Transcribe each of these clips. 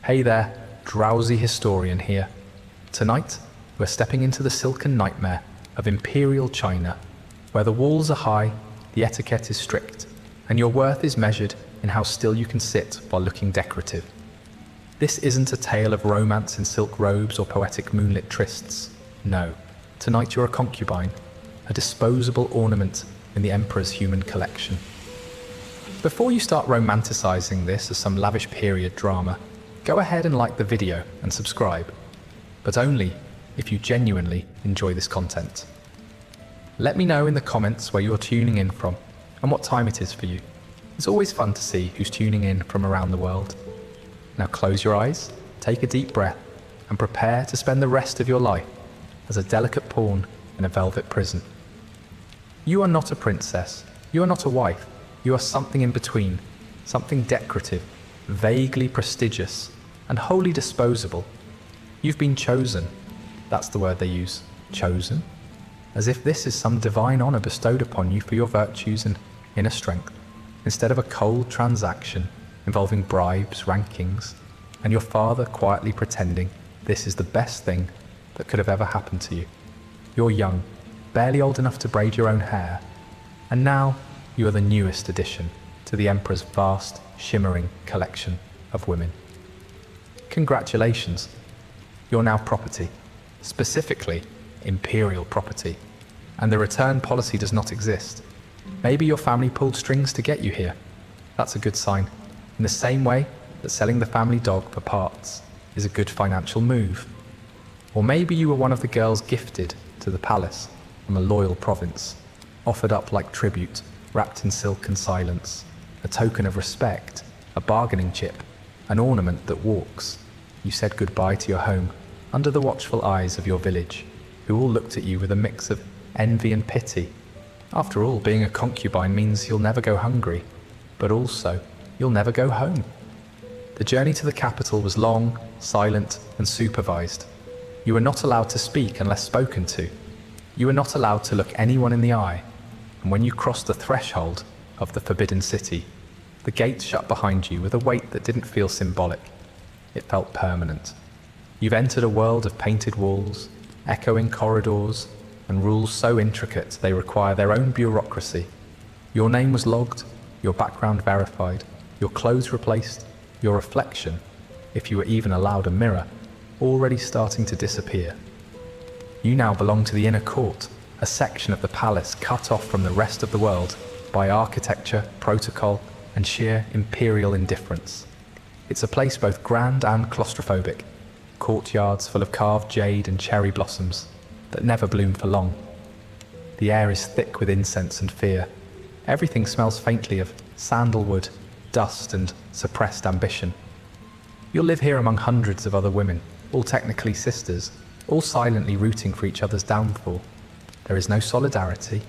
Hey there, drowsy historian here. Tonight, we're stepping into the silken nightmare of imperial China, where the walls are high, the etiquette is strict, and your worth is measured in how still you can sit while looking decorative. This isn't a tale of romance in silk robes or poetic moonlit trysts. No, tonight you're a concubine, a disposable ornament in the emperor's human collection. Before you start romanticizing this as some lavish period drama, go ahead and like the video and subscribe, but only if you genuinely enjoy this content. Let me know in the comments where you're tuning in from and what time it is for you. It's always fun to see who's tuning in from around the world. Now close your eyes, take a deep breath, and prepare to spend the rest of your life as a delicate pawn in a velvet prison. You are not a princess, you are not a wife, you are something in between, something decorative, vaguely prestigious, and wholly disposable. You've been chosen. That's the word they use, chosen. As if this is some divine honor bestowed upon you for your virtues and inner strength, instead of a cold transaction involving bribes, rankings, and your father quietly pretending this is the best thing that could have ever happened to you. You're young, barely old enough to braid your own hair, and now you are the newest addition to the emperor's vast, shimmering collection of women. Congratulations, you're now property, specifically imperial property, and the return policy does not exist. Maybe your family pulled strings to get you here. That's a good sign, in the same way that selling the family dog for parts is a good financial move. Or maybe you were one of the girls gifted to the palace from a loyal province, offered up like tribute, wrapped in silk and silence, a token of respect, a bargaining chip, an ornament that walks. You said goodbye to your home under the watchful eyes of your village, who all looked at you with a mix of envy and pity. After all, being a concubine means you'll never go hungry, but also you'll never go home. The journey to the capital was long, silent, and supervised. You were not allowed to speak unless spoken to. You were not allowed to look anyone in the eye. And when you crossed the threshold of the forbidden city, the gates shut behind you with a weight that didn't feel symbolic. It felt permanent. You've entered a world of painted walls, echoing corridors, and rules so intricate they require their own bureaucracy. Your name was logged, your background verified, your clothes replaced, your reflection, if you were even allowed a mirror, already starting to disappear. You now belong to the inner court, a section of the palace cut off from the rest of the world by architecture, protocol, and sheer imperial indifference. It's a place both grand and claustrophobic, courtyards full of carved jade and cherry blossoms that never bloom for long. The air is thick with incense and fear. Everything smells faintly of sandalwood, dust, and suppressed ambition. You'll live here among hundreds of other women, all technically sisters, all silently rooting for each other's downfall. There is no solidarity,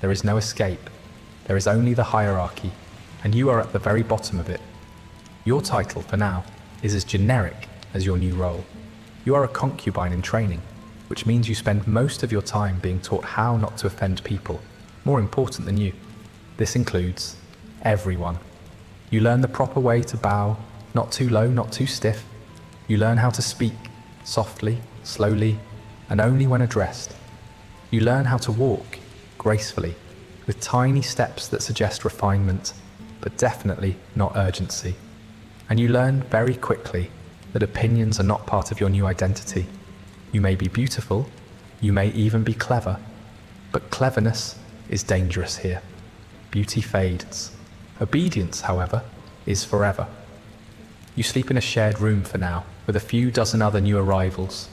there is no escape, there is only the hierarchy, and you are at the very bottom of it. Your title, for now, is as generic as your new role. You are a concubine in training, which means you spend most of your time being taught how not to offend people, more important than you. This includes everyone. You learn the proper way to bow, not too low, not too stiff. You learn how to speak, softly, slowly, and only when addressed. You learn how to walk, gracefully, with tiny steps that suggest refinement, but definitely not urgency. And you learn very quickly that opinions are not part of your new identity. You may be beautiful, you may even be clever, but cleverness is dangerous here. Beauty fades. Obedience, however, is forever. You sleep in a shared room for now, with a few dozen other new arrivals.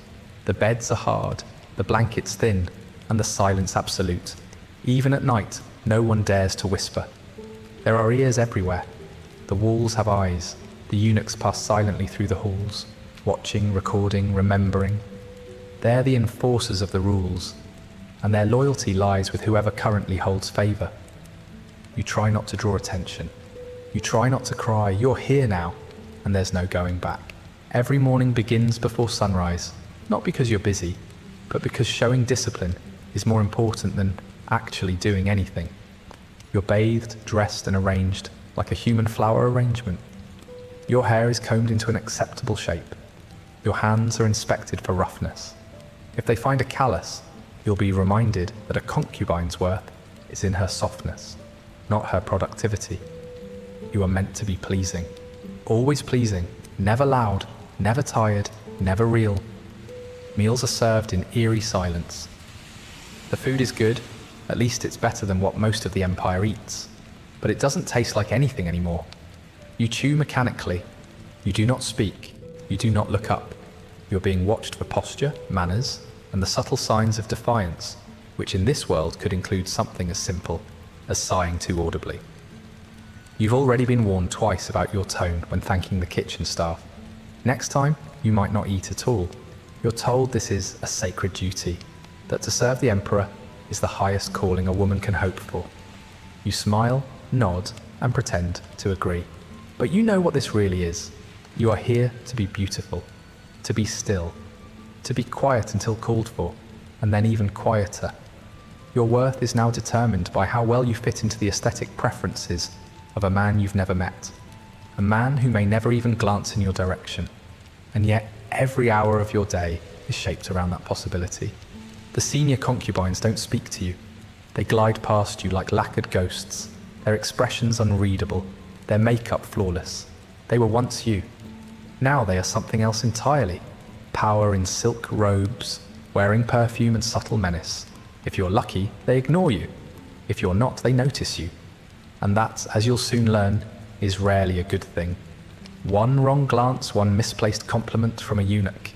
The beds are hard, the blankets thin, and the silence absolute. Even at night, no one dares to whisper. There are ears everywhere. The walls have eyes. The eunuchs pass silently through the halls, watching, recording, remembering. They're the enforcers of the rules, and their loyalty lies with whoever currently holds favor. You try not to draw attention. You try not to cry. You're here now, and there's no going back. Every morning begins before sunrise, not because you're busy, but because showing discipline is more important than actually doing anything. You're bathed, dressed, and arranged like a human flower arrangement. Your hair is combed into an acceptable shape. Your hands are inspected for roughness. If they find a callus, you'll be reminded that a concubine's worth is in her softness, not her productivity. You are meant to be pleasing. Always pleasing, never loud, never tired, never real. Meals are served in eerie silence. The food is good, at least it's better than what most of the Empire eats, but it doesn't taste like anything anymore. You chew mechanically. You do not speak. You do not look up. You're being watched for posture, manners, and the subtle signs of defiance, which in this world could include something as simple as sighing too audibly. You've already been warned twice about your tone when thanking the kitchen staff. Next time, you might not eat at all. You're told this is a sacred duty, that to serve the Emperor is the highest calling a woman can hope for. You smile, nod, and pretend to agree. But you know what this really is. You are here to be beautiful, to be still, to be quiet until called for, and then even quieter. Your worth is now determined by how well you fit into the aesthetic preferences of a man you've never met, a man who may never even glance in your direction, and yet every hour of your day is shaped around that possibility. The senior concubines don't speak to you. They glide past you like lacquered ghosts, their expressions unreadable, their makeup flawless. They were once you. Now they are something else entirely. Power in silk robes, wearing perfume and subtle menace. If you're lucky, they ignore you. If you're not, they notice you. And that, as you'll soon learn, is rarely a good thing. One wrong glance, one misplaced compliment from a eunuch,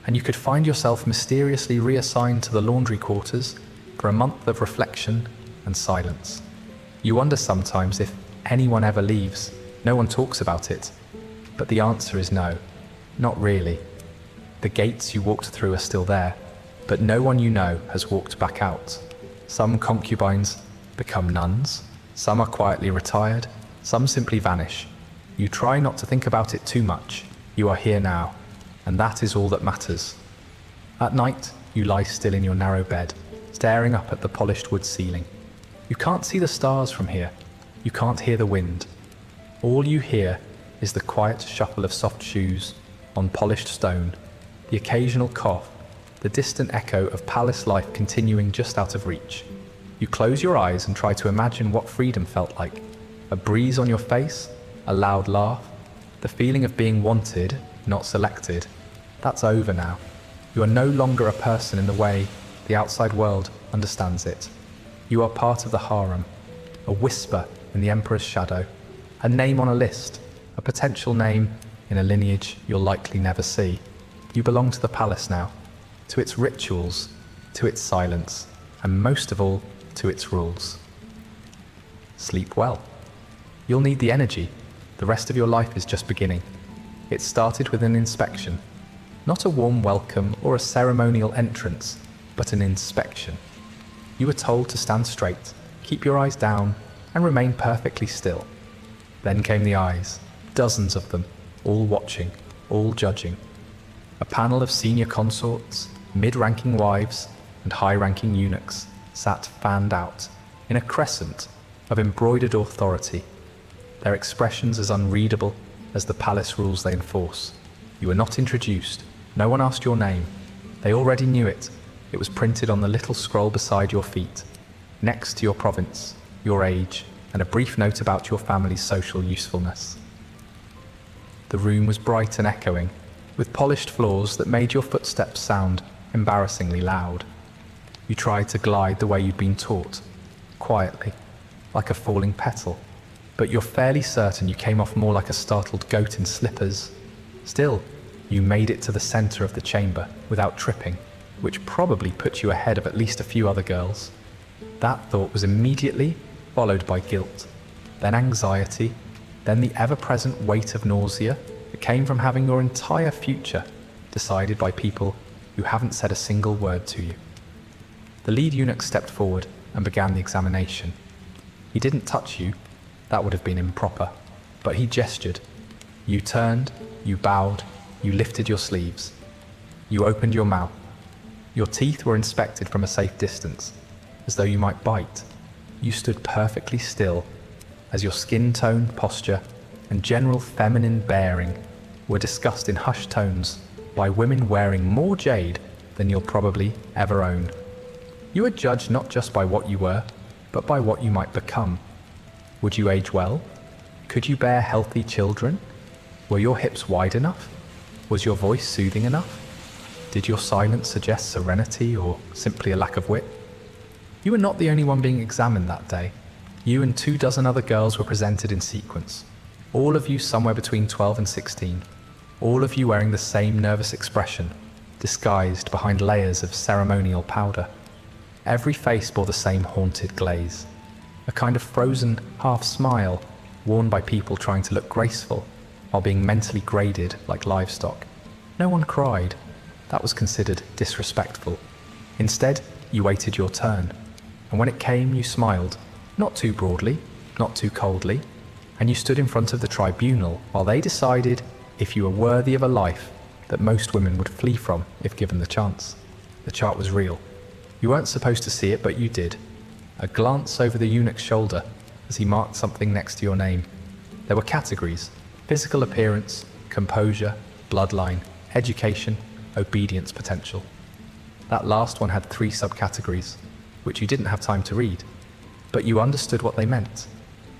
and you could find yourself mysteriously reassigned to the laundry quarters for a month of reflection and silence. You wonder sometimes if anyone ever leaves. No one talks about it. But the answer is no, not really. The gates you walked through are still there, but no one you know has walked back out. Some concubines become nuns, some are quietly retired, some simply vanish. You try not to think about it too much. You are here now, and that is all that matters. At night, you lie still in your narrow bed, staring up at the polished wood ceiling. You can't see the stars from here. You can't hear the wind. All you hear is the quiet shuffle of soft shoes on polished stone, the occasional cough, the distant echo of palace life continuing just out of reach. You close your eyes and try to imagine what freedom felt like. A breeze on your face, a loud laugh, the feeling of being wanted, not selected. That's over now. You are no longer a person in the way the outside world understands it. You are part of the harem, a whisper in the Emperor's shadow, a name on a list, a potential name in a lineage you'll likely never see. You belong to the palace now, to its rituals, to its silence, and most of all, to its rules. Sleep well. You'll need the energy. The rest of your life is just beginning. It started with an inspection, not a warm welcome or a ceremonial entrance, but an inspection. You were told to stand straight, keep your eyes down, and remain perfectly still. Then came the eyes, dozens of them, all watching, all judging. A panel of senior consorts, mid-ranking wives, and high-ranking eunuchs sat fanned out in a crescent of embroidered authority, their expressions as unreadable as the palace rules they enforce. You were not introduced. No one asked your name. They already knew it. It was printed on the little scroll beside your feet, next to your province, your age, and a brief note about your family's social usefulness. The room was bright and echoing, with polished floors that made your footsteps sound embarrassingly loud. You tried to glide the way you'd been taught, quietly, like a falling petal, but you're fairly certain you came off more like a startled goat in slippers. Still, you made it to the center of the chamber without tripping, which probably put you ahead of at least a few other girls. That thought was immediately followed by guilt, then anxiety, then the ever-present weight of nausea that came from having your entire future decided by people who haven't said a single word to you. The lead eunuch stepped forward and began the examination. He didn't touch you, that would have been improper, but he gestured. You turned, you bowed, you lifted your sleeves. You opened your mouth. Your teeth were inspected from a safe distance, as though you might bite. You stood perfectly still, as your skin tone, posture, and general feminine bearing were discussed in hushed tones by women wearing more jade than you'll probably ever own. You were judged not just by what you were, but by what you might become. Would you age well? Could you bear healthy children? Were your hips wide enough? Was your voice soothing enough? Did your silence suggest serenity or simply a lack of wit? You were not the only one being examined that day. You and 24 other girls were presented in sequence, all of you somewhere between 12 and 16, all of you wearing the same nervous expression, disguised behind layers of ceremonial powder. Every face bore the same haunted glaze, a kind of frozen half-smile worn by people trying to look graceful while being mentally graded like livestock. No one cried. That was considered disrespectful. Instead, you waited your turn, and when it came, you smiled, not too broadly, not too coldly, and you stood in front of the tribunal while they decided if you were worthy of a life that most women would flee from if given the chance. The chart was real. You weren't supposed to see it, but you did. A glance over the eunuch's shoulder as he marked something next to your name. There were categories: physical appearance, composure, bloodline, education, obedience potential. That last one had 3 subcategories, which you didn't have time to read, but you understood what they meant.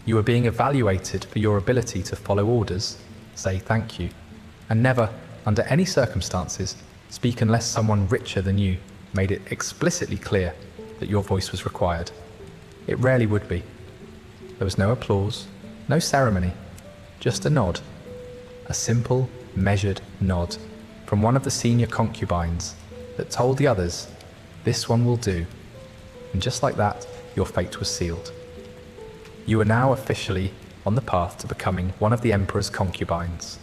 You were being evaluated for your ability to follow orders, say thank you, and never, under any circumstances, speak unless someone richer than you made it explicitly clear that your voice was required. It rarely would be. There was no applause, no ceremony, just a nod. A simple, measured nod from one of the senior concubines that told the others, this one will do. And just like that, your fate was sealed. You were now officially on the path to becoming one of the emperor's concubines.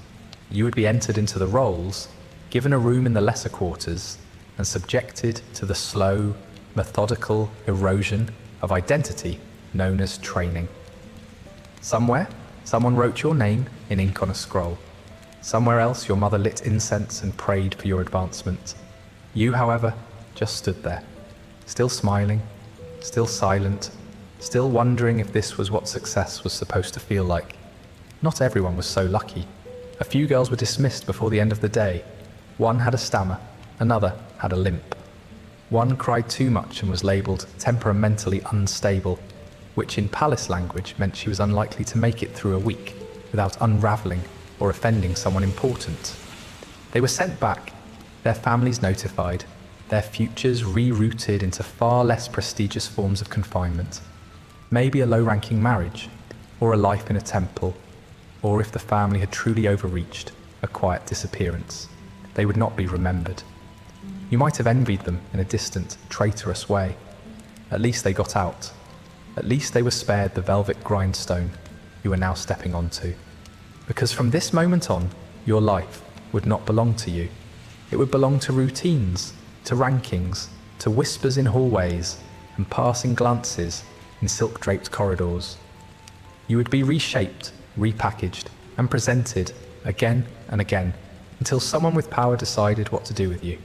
You would be entered into the rolls, given a room in the lesser quarters, and subjected to the slow, methodical erosion of identity known as training. Somewhere, someone wrote your name in ink on a scroll. Somewhere else, your mother lit incense and prayed for your advancement. You, however, just stood there, still smiling, still silent, still wondering if this was what success was supposed to feel like. Not everyone was so lucky. A few girls were dismissed before the end of the day. One had a stammer, another had a limp. One cried too much and was labelled temperamentally unstable, which in palace language meant she was unlikely to make it through a week without unravelling or offending someone important. They were sent back, their families notified, their futures rerouted into far less prestigious forms of confinement. Maybe a low-ranking marriage, or a life in a temple, or if the family had truly overreached, a quiet disappearance. They would not be remembered. You might have envied them in a distant, traitorous way. At least they got out. At least they were spared the velvet grindstone you were now stepping onto. Because from this moment on, your life would not belong to you. It would belong to routines, to rankings, to whispers in hallways, and passing glances in silk-draped corridors. You would be reshaped, repackaged, and presented again and again until someone with power decided what to do with you.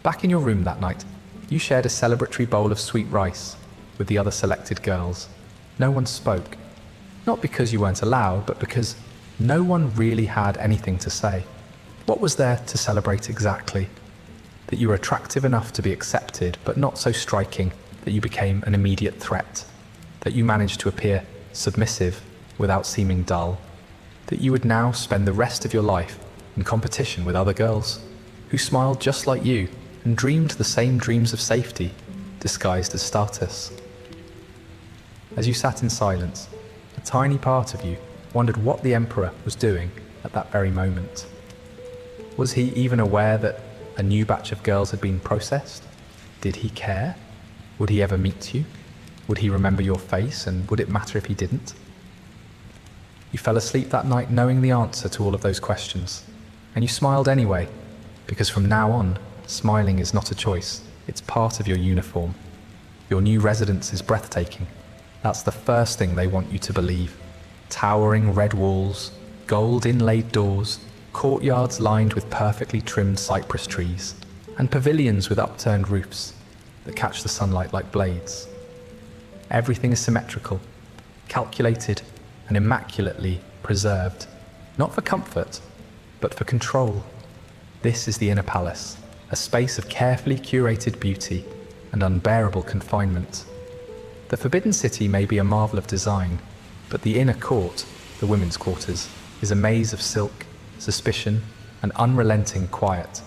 Back in your room that night, you shared a celebratory bowl of sweet rice with the other selected girls. No one spoke. Not because you weren't allowed, but because no one really had anything to say. What was there to celebrate exactly? That you were attractive enough to be accepted, but not so striking that you became an immediate threat. That you managed to appear submissive without seeming dull. That you would now spend the rest of your life in competition with other girls who smiled just like you and dreamed the same dreams of safety, disguised as status. As you sat in silence, a tiny part of you wondered what the Emperor was doing at that very moment. Was he even aware that a new batch of girls had been processed? Did he care? Would he ever meet you? Would he remember your face, and would it matter if he didn't? You fell asleep that night knowing the answer to all of those questions, and you smiled anyway, because from now on, smiling is not a choice, it's part of your uniform. Your new residence is breathtaking. That's the first thing they want you to believe. Towering red walls, gold inlaid doors, courtyards lined with perfectly trimmed cypress trees, and pavilions with upturned roofs that catch the sunlight like blades. Everything is symmetrical, calculated, and immaculately preserved, not for comfort, but for control. This is the inner palace, a space of carefully curated beauty and unbearable confinement. The Forbidden City may be a marvel of design, but the inner court, the women's quarters, is a maze of silk, suspicion, and unrelenting quiet.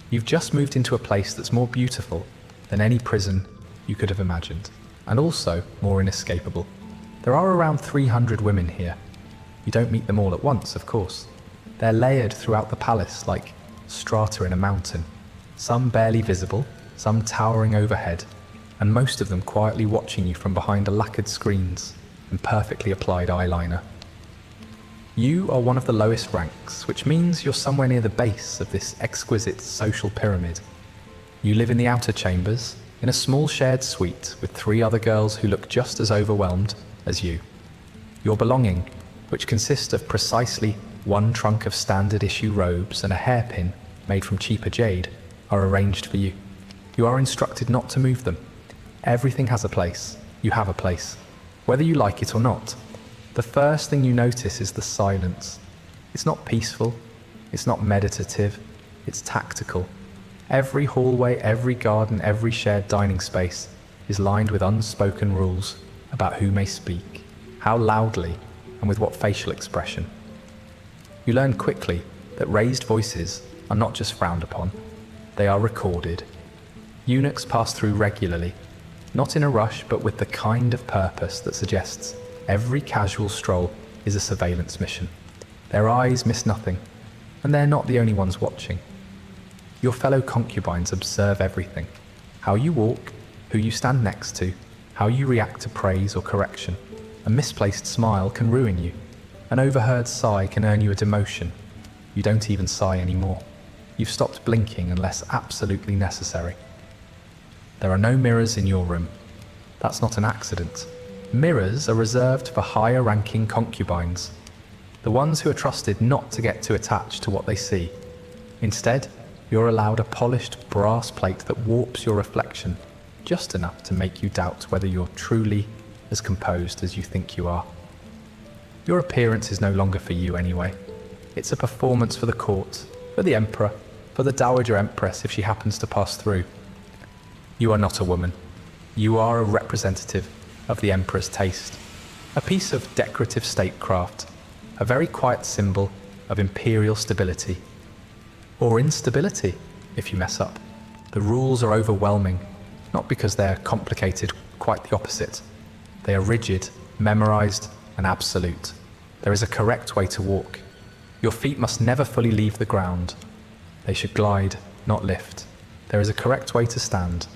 You've just moved into a place that's more beautiful than any prison you could have imagined, and also more inescapable. There are around 300 women here. You don't meet them all at once, of course. They're layered throughout the palace like strata in a mountain, some barely visible, some towering overhead, and most of them quietly watching you from behind lacquered screens and perfectly applied eyeliner. You are one of the lowest ranks, which means you're somewhere near the base of this exquisite social pyramid. You live in the outer chambers, in a small shared suite with 3 other girls who look just as overwhelmed as you. Your belonging, which consists of precisely 1 trunk of standard issue robes and a hairpin made from cheaper jade, are arranged for you. You are instructed not to move them. Everything has a place. You have a place, whether you like it or not. The first thing you notice is the silence. It's not peaceful, it's not meditative, it's tactical. Every hallway, every garden, every shared dining space is lined with unspoken rules about who may speak, how loudly, and with what facial expression. You learn quickly that raised voices are not just frowned upon, they are recorded. Eunuchs pass through regularly, not in a rush, but with the kind of purpose that suggests every casual stroll is a surveillance mission. Their eyes miss nothing, and they're not the only ones watching. Your fellow concubines observe everything: how you walk, who you stand next to, how you react to praise or correction. A misplaced smile can ruin you. An overheard sigh can earn you a demotion. You don't even sigh anymore. You've stopped blinking unless absolutely necessary. There are no mirrors in your room. That's not an accident. Mirrors are reserved for higher-ranking concubines, the ones who are trusted not to get too attached to what they see. Instead, you're allowed a polished brass plate that warps your reflection just enough to make you doubt whether you're truly as composed as you think you are. Your appearance is no longer for you anyway. It's a performance for the court, for the emperor, for the Dowager Empress if she happens to pass through. You are not a woman. You are a representative of the emperor's taste, a piece of decorative statecraft, a very quiet symbol of imperial stability. Or instability, if you mess up. The rules are overwhelming, not because they're complicated, quite the opposite. They are rigid, memorized, and absolute. There is a correct way to walk. Your feet must never fully leave the ground. They should glide, not lift. There is a correct way to stand.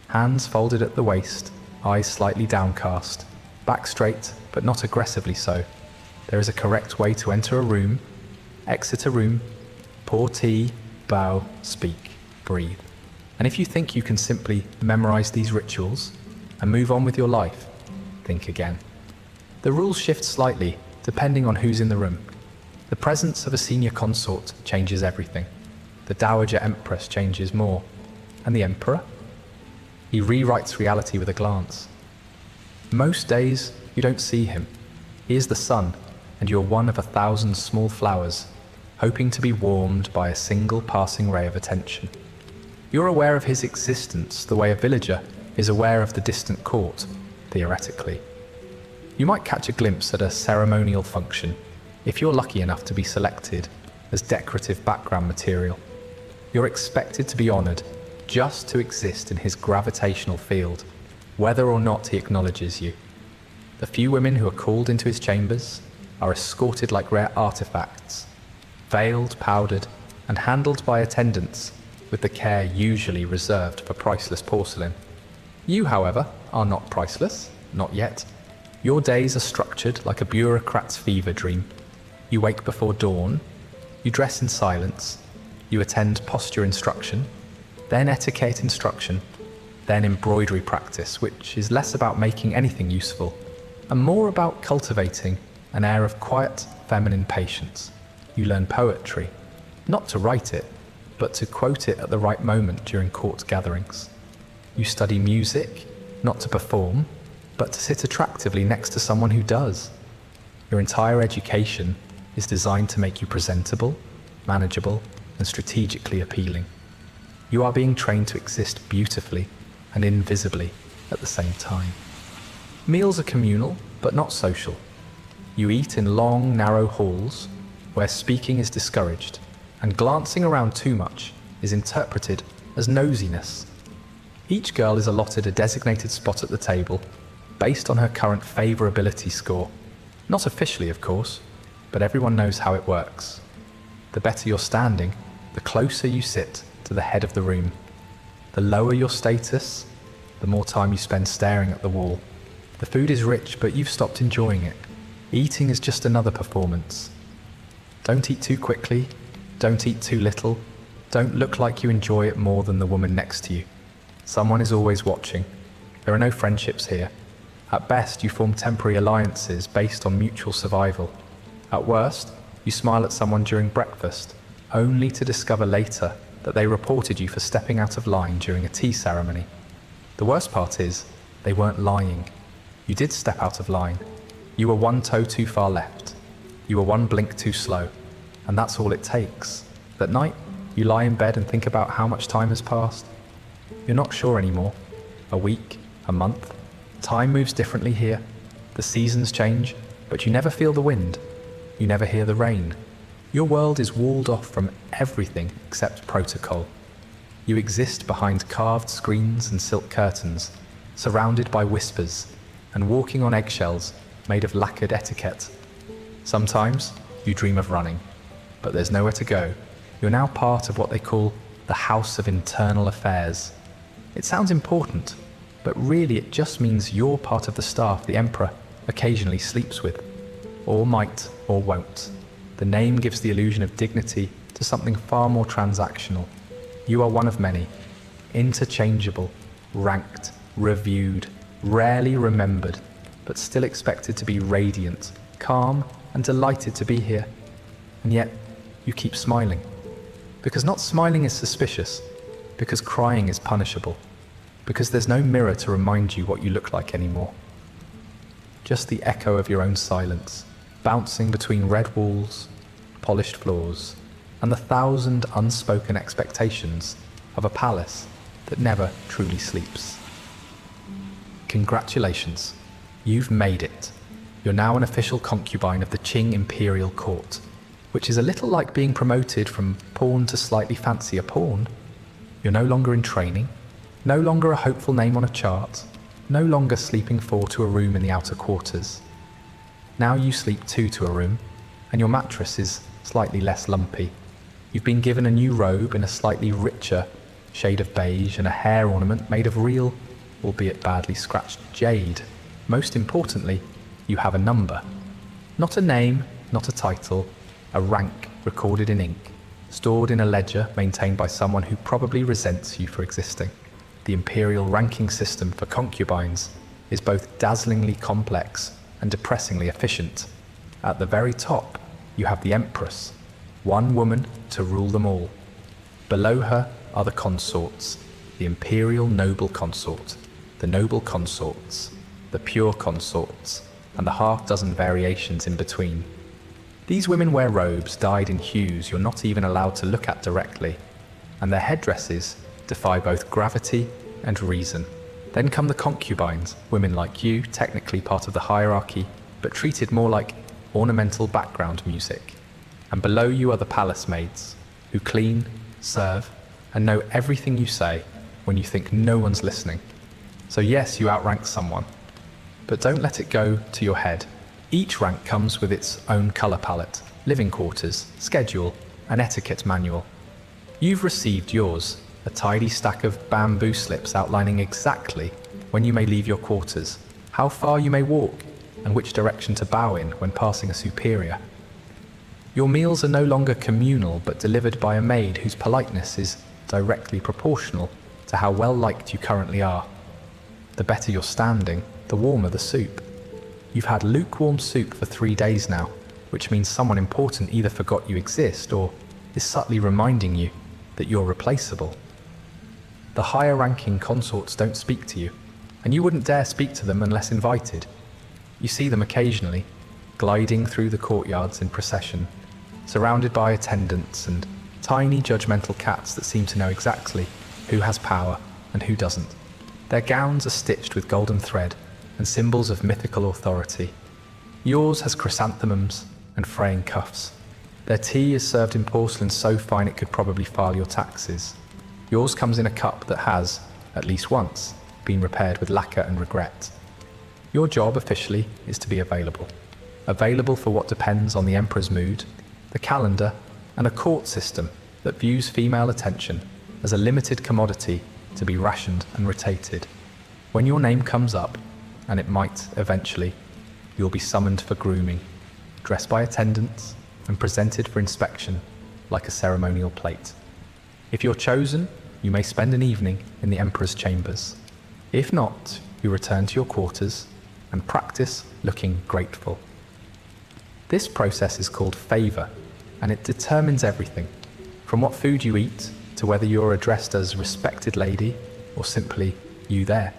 Hands folded at the waist, eyes slightly downcast, back straight, but not aggressively so. There is a correct way to enter a room, exit a room, pour tea, bow, speak, breathe. And if you think you can simply memorize these rituals and move on with your life, think again. The rules shift slightly depending on who's in the room. The presence of a senior consort changes everything. The Dowager Empress changes more. And the Emperor? He rewrites reality with a glance. Most days, you don't see him. He is the sun, and you're one of 1,000 small flowers, hoping to be warmed by a single passing ray of attention. You're aware of his existence the way a villager is aware of the distant court, theoretically. You might catch a glimpse at a ceremonial function, if you're lucky enough to be selected as decorative background material. You're expected to be honoured just to exist in his gravitational field, whether or not he acknowledges you. The few women who are called into his chambers are escorted like rare artifacts, veiled, powdered, and handled by attendants with the care usually reserved for priceless porcelain. You, however, are not priceless, not yet. Your days are structured like a bureaucrat's fever dream. You wake before dawn, you dress in silence, you attend posture instruction, then etiquette instruction, then embroidery practice, which is less about making anything useful and more about cultivating an air of quiet, feminine patience. You learn poetry, not to write it, but to quote it at the right moment during court gatherings. You study music, not to perform, but to sit attractively next to someone who does. Your entire education is designed to make you presentable, manageable, and strategically appealing. You are being trained to exist beautifully and invisibly at the same time. Meals are communal, but not social. You eat in long, narrow halls where speaking is discouraged, and glancing around too much is interpreted as nosiness. Each girl is allotted a designated spot at the table based on her current favorability score. Not officially, of course, but everyone knows how it works. The better you're standing, the closer you sit to the head of the room. The lower your status, the more time you spend staring at the wall. The food is rich, but you've stopped enjoying it. Eating is just another performance. Don't eat too quickly, don't eat too little, don't look like you enjoy it more than the woman next to you. Someone is always watching. There are no friendships here. At best, you form temporary alliances based on mutual survival. At worst, you smile at someone during breakfast, only to discover later that they reported you for stepping out of line during a tea ceremony. The worst part is, they weren't lying. You did step out of line. You were one toe too far left. You were one blink too slow. And that's all it takes. At night, you lie in bed and think about how much time has passed. You're not sure anymore. A week, a month. Time moves differently here. The seasons change, but you never feel the wind. You never hear the rain. Your world is walled off from everything except protocol. You exist behind carved screens and silk curtains, surrounded by whispers, and walking on eggshells made of lacquered etiquette. Sometimes you dream of running, but there's nowhere to go. You're now part of what they call the House of Internal Affairs. It sounds important, but really it just means you're part of the staff the Emperor occasionally sleeps with, or might or won't. The name gives the illusion of dignity to something far more transactional. You are one of many, interchangeable, ranked, reviewed, rarely remembered, but still expected to be radiant, calm, and delighted to be here. And yet, you keep smiling. Because not smiling is suspicious, because crying is punishable, because there's no mirror to remind you what you look like anymore. Just the echo of your own silence, bouncing between red walls, polished floors, and the 1,000 unspoken expectations of a palace that never truly sleeps. Congratulations, you've made it. You're now an official concubine of the Qing Imperial Court, which is a little like being promoted from pawn to slightly fancier pawn. You're no longer in training, no longer a hopeful name on a chart, no longer sleeping 4 to a room in the outer quarters. Now you sleep 2 to a room, and your mattress is slightly less lumpy. You've been given a new robe in a slightly richer shade of beige and a hair ornament made of real, albeit badly scratched, jade. Most importantly, you have a number. Not a name, not a title, a rank recorded in ink, stored in a ledger maintained by someone who probably resents you for existing. The imperial ranking system for concubines is both dazzlingly complex and depressingly efficient. At the very top, you have the Empress, one woman to rule them all. Below her are the consorts, the imperial noble consort, the noble consorts, the pure consorts, and the half-dozen variations in between. These women wear robes dyed in hues you're not even allowed to look at directly, and their headdresses defy both gravity and reason. Then come the concubines, women like you, technically part of the hierarchy, but treated more like ornamental background music. And below you are the palace maids, who clean, serve, and know everything you say when you think no one's listening. So yes, you outrank someone, but don't let it go to your head. Each rank comes with its own colour palette, living quarters, schedule, and etiquette manual. You've received yours, a tidy stack of bamboo slips outlining exactly when you may leave your quarters, how far you may walk, and which direction to bow in when passing a superior. Your meals are no longer communal, but delivered by a maid whose politeness is directly proportional to how well liked you currently are. The better you're standing, the warmer the soup. You've had lukewarm soup for 3 days now, which means someone important either forgot you exist or is subtly reminding you that you're replaceable. The higher ranking consorts don't speak to you, and you wouldn't dare speak to them unless invited. You see them occasionally, gliding through the courtyards in procession, surrounded by attendants and tiny judgmental cats that seem to know exactly who has power and who doesn't. Their gowns are stitched with golden thread and symbols of mythical authority. Yours has chrysanthemums and fraying cuffs. Their tea is served in porcelain so fine it could probably file your taxes. Yours comes in a cup that has, at least once, been repaired with lacquer and regret. Your job officially is to be available. Available for what depends on the emperor's mood, the calendar, and a court system that views female attention as a limited commodity to be rationed and rotated. When your name comes up, and it might eventually, you'll be summoned for grooming, dressed by attendants, and presented for inspection like a ceremonial plate. If you're chosen, you may spend an evening in the emperor's chambers. If not, you return to your quarters and practice looking grateful. This process is called favor, and it determines everything, from what food you eat to whether you're addressed as respected lady or simply you there.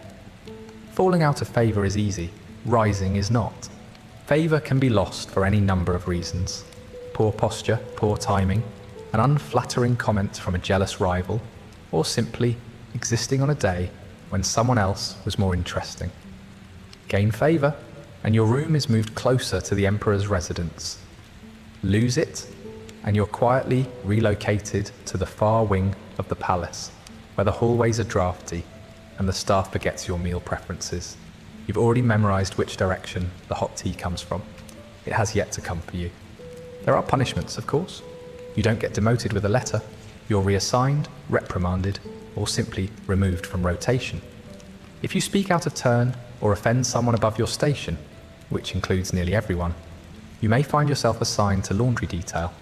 Falling out of favor is easy, rising is not. Favor can be lost for any number of reasons. Poor posture, poor timing, an unflattering comment from a jealous rival, or simply existing on a day when someone else was more interesting. Gain favor, and your room is moved closer to the emperor's residence. Lose it, and you're quietly relocated to the far wing of the palace, where the hallways are drafty and the staff forgets your meal preferences. You've already memorized which direction the hot tea comes from. It has yet to come for you. There are punishments, of course. You don't get demoted with a letter. You're reassigned, reprimanded, or simply removed from rotation. If you speak out of turn or offend someone above your station, which includes nearly everyone, you may find yourself assigned to laundry detail.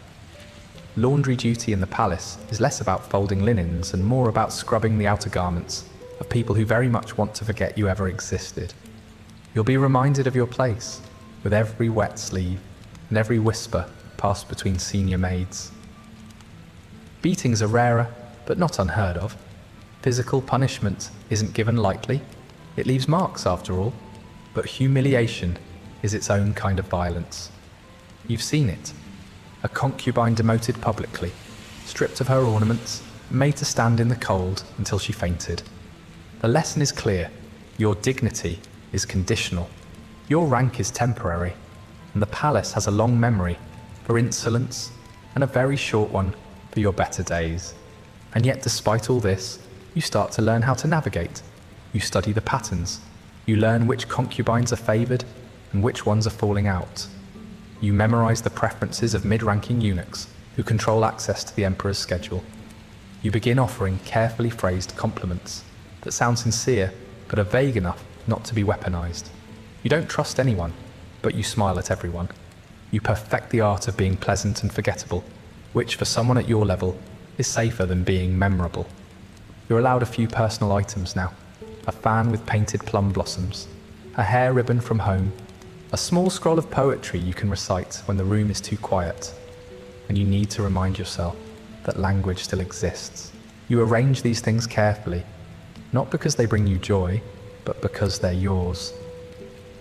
Laundry duty in the palace is less about folding linens and more about scrubbing the outer garments of people who very much want to forget you ever existed. You'll be reminded of your place with every wet sleeve and every whisper passed between senior maids. Beatings are rarer, but not unheard of. Physical punishment isn't given lightly. It leaves marks after all, but humiliation is its own kind of violence. You've seen it. A concubine demoted publicly, stripped of her ornaments, made to stand in the cold until she fainted. The lesson is clear. Your dignity is conditional. Your rank is temporary, and the palace has a long memory for insolence and a very short one for your better days. And yet, despite all this, you start to learn how to navigate. You study the patterns. You learn which concubines are favored and which ones are falling out. You memorize the preferences of mid-ranking eunuchs who control access to the emperor's schedule. You begin offering carefully phrased compliments that sound sincere but are vague enough not to be weaponized. You don't trust anyone, but you smile at everyone. You perfect the art of being pleasant and forgettable, which for someone at your level is safer than being memorable. You're allowed a few personal items now. A fan with painted plum blossoms, a hair ribbon from home, a small scroll of poetry you can recite when the room is too quiet, and you need to remind yourself that language still exists. You arrange these things carefully, not because they bring you joy, but because they're yours.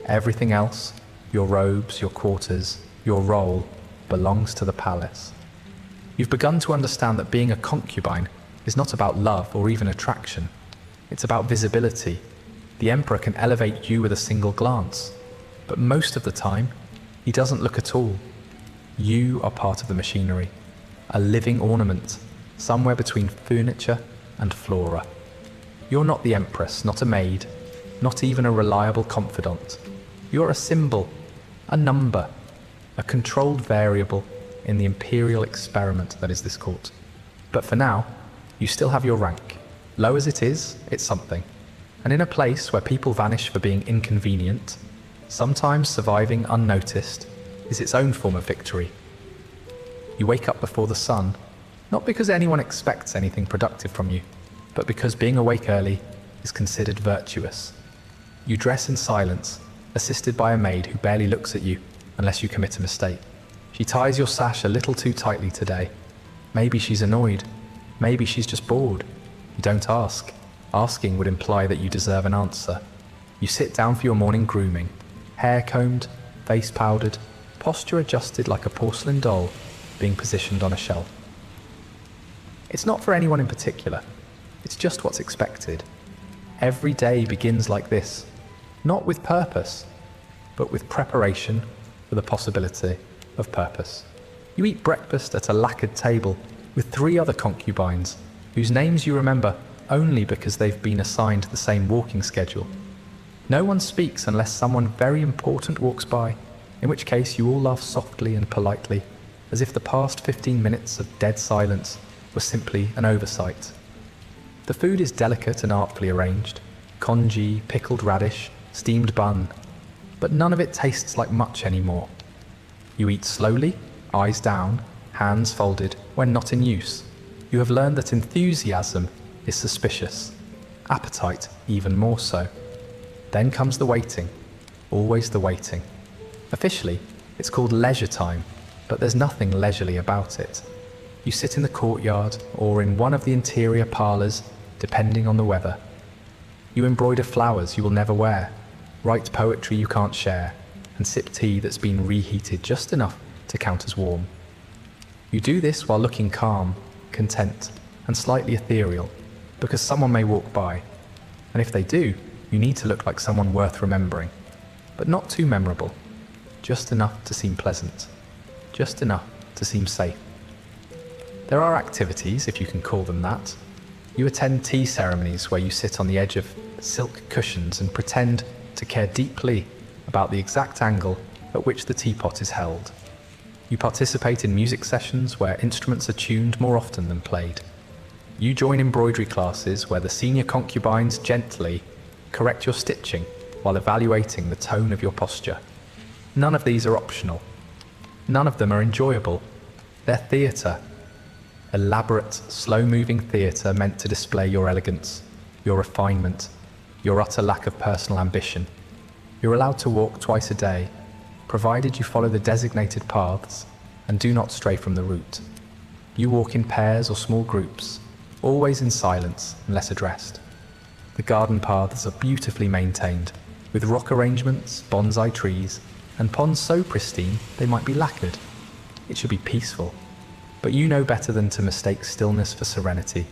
Everything else, your robes, your quarters, your role, belongs to the palace. You've begun to understand that being a concubine is not about love or even attraction. It's about visibility. The emperor can elevate you with a single glance, but most of the time, he doesn't look at all. You are part of the machinery, a living ornament, somewhere between furniture and flora. You're not the empress, not a maid, not even a reliable confidant. You're a symbol, a number, a controlled variable in the imperial experiment that is this court. But for now, you still have your rank. Low as it is, it's something. And in a place where people vanish for being inconvenient, sometimes surviving unnoticed is its own form of victory. You wake up before the sun, not because anyone expects anything productive from you, but because being awake early is considered virtuous. You dress in silence, assisted by a maid who barely looks at you unless you commit a mistake. She ties your sash a little too tightly today. Maybe she's annoyed. Maybe she's just bored. You don't ask. Asking would imply that you deserve an answer. You sit down for your morning grooming, hair combed, face powdered, posture adjusted like a porcelain doll being positioned on a shelf. It's not for anyone in particular, it's just what's expected. Every day begins like this, not with purpose, but with preparation for the possibility of purpose. You eat breakfast at a lacquered table with 3 other concubines, whose names you remember only because they've been assigned the same walking schedule. No one speaks unless someone very important walks by, in which case you all laugh softly and politely, as if the past 15 minutes of dead silence were simply an oversight. The food is delicate and artfully arranged: congee, pickled radish, steamed bun, but none of it tastes like much anymore. You eat slowly, eyes down, hands folded when not in use. You have learned that enthusiasm is suspicious, appetite even more so. Then comes the waiting, always the waiting. Officially, it's called leisure time, but there's nothing leisurely about it. You sit in the courtyard or in one of the interior parlours, depending on the weather. You embroider flowers you will never wear, write poetry you can't share, and sip tea that's been reheated just enough to count as warm. You do this while looking calm, content, and slightly ethereal, because someone may walk by, and if they do, you need to look like someone worth remembering, but not too memorable, just enough to seem pleasant, just enough to seem safe. There are activities, if you can call them that. You attend tea ceremonies where you sit on the edge of silk cushions and pretend to care deeply about the exact angle at which the teapot is held. You participate in music sessions where instruments are tuned more often than played. You join embroidery classes where the senior concubines gently correct your stitching while evaluating the tone of your posture. None of these are optional. None of them are enjoyable. They're theatre. Elaborate, slow-moving theatre meant to display your elegance, your refinement, your utter lack of personal ambition. You're allowed to walk twice a day, provided you follow the designated paths and do not stray from the route. You walk in pairs or small groups, always in silence unless addressed. The garden paths are beautifully maintained, with rock arrangements, bonsai trees, and ponds so pristine they might be lacquered. It should be peaceful, but you know better than to mistake stillness for serenity.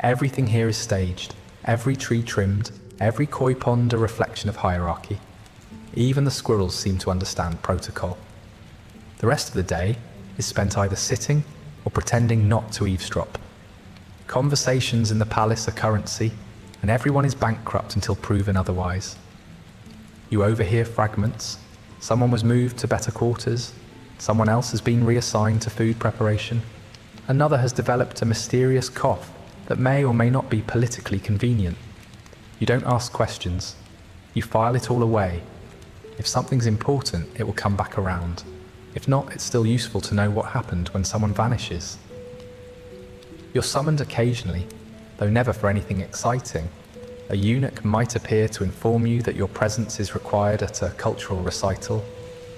Everything here is staged, every tree trimmed, every koi pond a reflection of hierarchy. Even the squirrels seem to understand protocol. The rest of the day is spent either sitting or pretending not to eavesdrop. Conversations in the palace are currency, and everyone is bankrupt until proven otherwise. You overhear fragments. Someone was moved to better quarters. Someone else has been reassigned to food preparation. Another has developed a mysterious cough that may or may not be politically convenient. You don't ask questions. You file it all away. If something's important, it will come back around. If not, it's still useful to know what happened when someone vanishes. You're summoned occasionally, though never for anything exciting. A eunuch might appear to inform you that your presence is required at a cultural recital,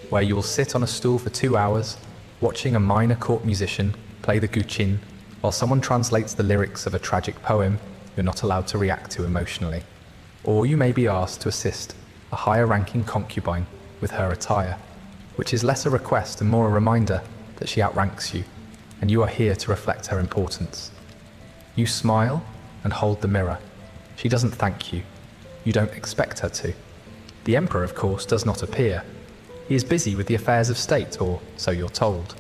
where you will sit on a stool for 2 hours, watching a minor court musician play the guqin, while someone translates the lyrics of a tragic poem you're not allowed to react to emotionally. Or you may be asked to assist a higher-ranking concubine with her attire, which is less a request and more a reminder that she outranks you, and you are here to reflect her importance. You smile and hold the mirror. She doesn't thank you. You don't expect her to. The emperor, of course, does not appear. He is busy with the affairs of state, or so you're told.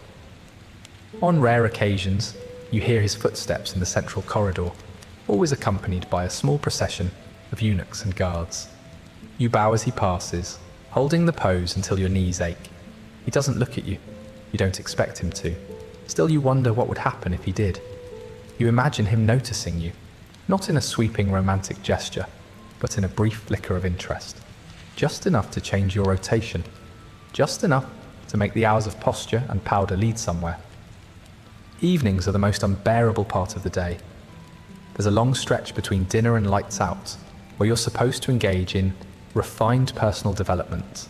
On rare occasions, you hear his footsteps in the central corridor, always accompanied by a small procession of eunuchs and guards. You bow as he passes, holding the pose until your knees ache. He doesn't look at you. You don't expect him to. Still, you wonder what would happen if he did. You imagine him noticing you, not in a sweeping romantic gesture, but in a brief flicker of interest. Just enough to change your rotation. Just enough to make the hours of posture and powder lead somewhere. Evenings are the most unbearable part of the day. There's a long stretch between dinner and lights out, where you're supposed to engage in refined personal development.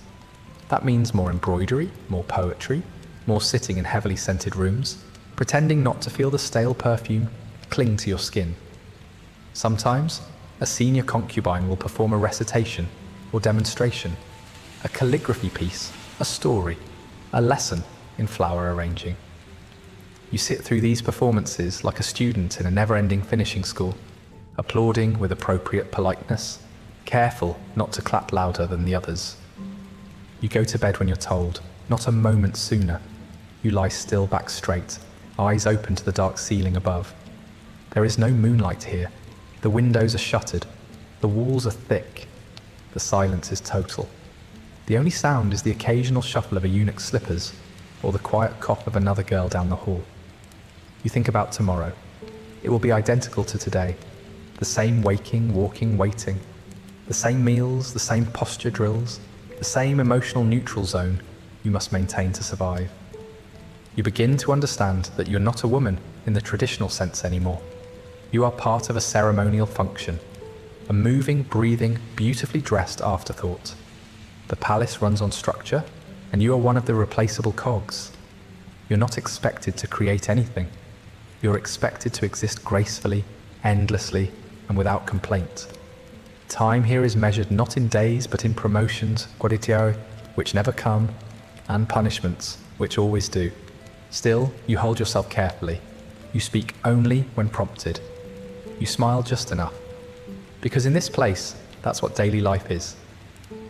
That means more embroidery, more poetry, more sitting in heavily scented rooms, pretending not to feel the stale perfume cling to your skin. Sometimes, a senior concubine will perform a recitation or demonstration, a calligraphy piece, a story. a lesson in flower arranging. You sit through these performances like a student in a never-ending finishing school, applauding with appropriate politeness, careful not to clap louder than the others. You go to bed when you're told, not a moment sooner. You lie still back straight, eyes open to the dark ceiling above. There is no moonlight here. The windows are shuttered. The walls are thick. The silence is total. The only sound is the occasional shuffle of a eunuch's slippers or the quiet cough of another girl down the hall. You think about tomorrow. It will be identical to today. The same waking, walking, waiting. The same meals, the same posture drills, the same emotional neutral zone you must maintain to survive. You begin to understand that you're not a woman in the traditional sense anymore. You are part of a ceremonial function, a moving, breathing, beautifully dressed afterthought. The palace runs on structure, and you are one of the replaceable cogs. You're not expected to create anything. You're expected to exist gracefully, endlessly, and without complaint. Time here is measured not in days, but in promotions, guaritiao, which never come, and punishments, which always do. Still, you hold yourself carefully. You speak only when prompted. You smile just enough. Because in this place, that's what daily life is.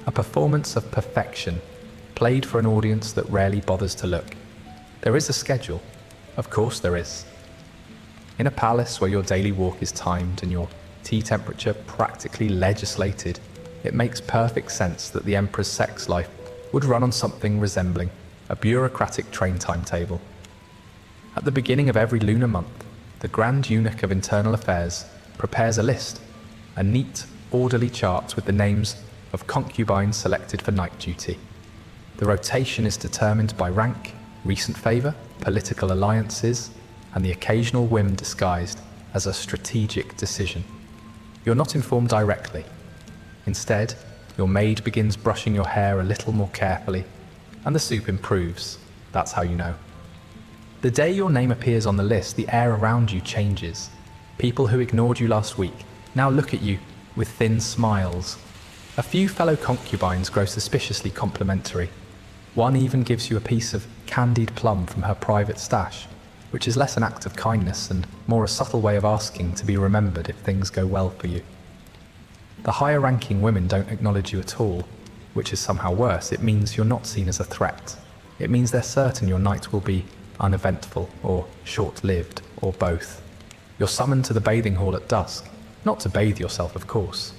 A performance of perfection, played for an audience that rarely bothers to look. There is a schedule. Of course there is. In a palace where your daily walk is timed and your tea temperature practically legislated, it makes perfect sense that the emperor's sex life would run on something resembling a bureaucratic train timetable. At the beginning of every lunar month, the Grand Eunuch of Internal Affairs prepares a list, a neat, orderly chart with the names of concubines selected for night duty. The rotation is determined by rank, recent favour, political alliances, and the occasional whim disguised as a strategic decision. You're not informed directly. Instead, your maid begins brushing your hair a little more carefully, and the soup improves. That's how you know. The day your name appears on the list, the air around you changes. People who ignored you last week now look at you with thin smiles. A few fellow concubines grow suspiciously complimentary. One even gives you a piece of candied plum from her private stash, which is less an act of kindness and more a subtle way of asking to be remembered if things go well for you. The higher-ranking women don't acknowledge you at all, which is somehow worse. It means you're not seen as a threat. It means they're certain your night will be uneventful or short-lived, or both. You're summoned to the bathing hall at dusk, not to bathe yourself, of course.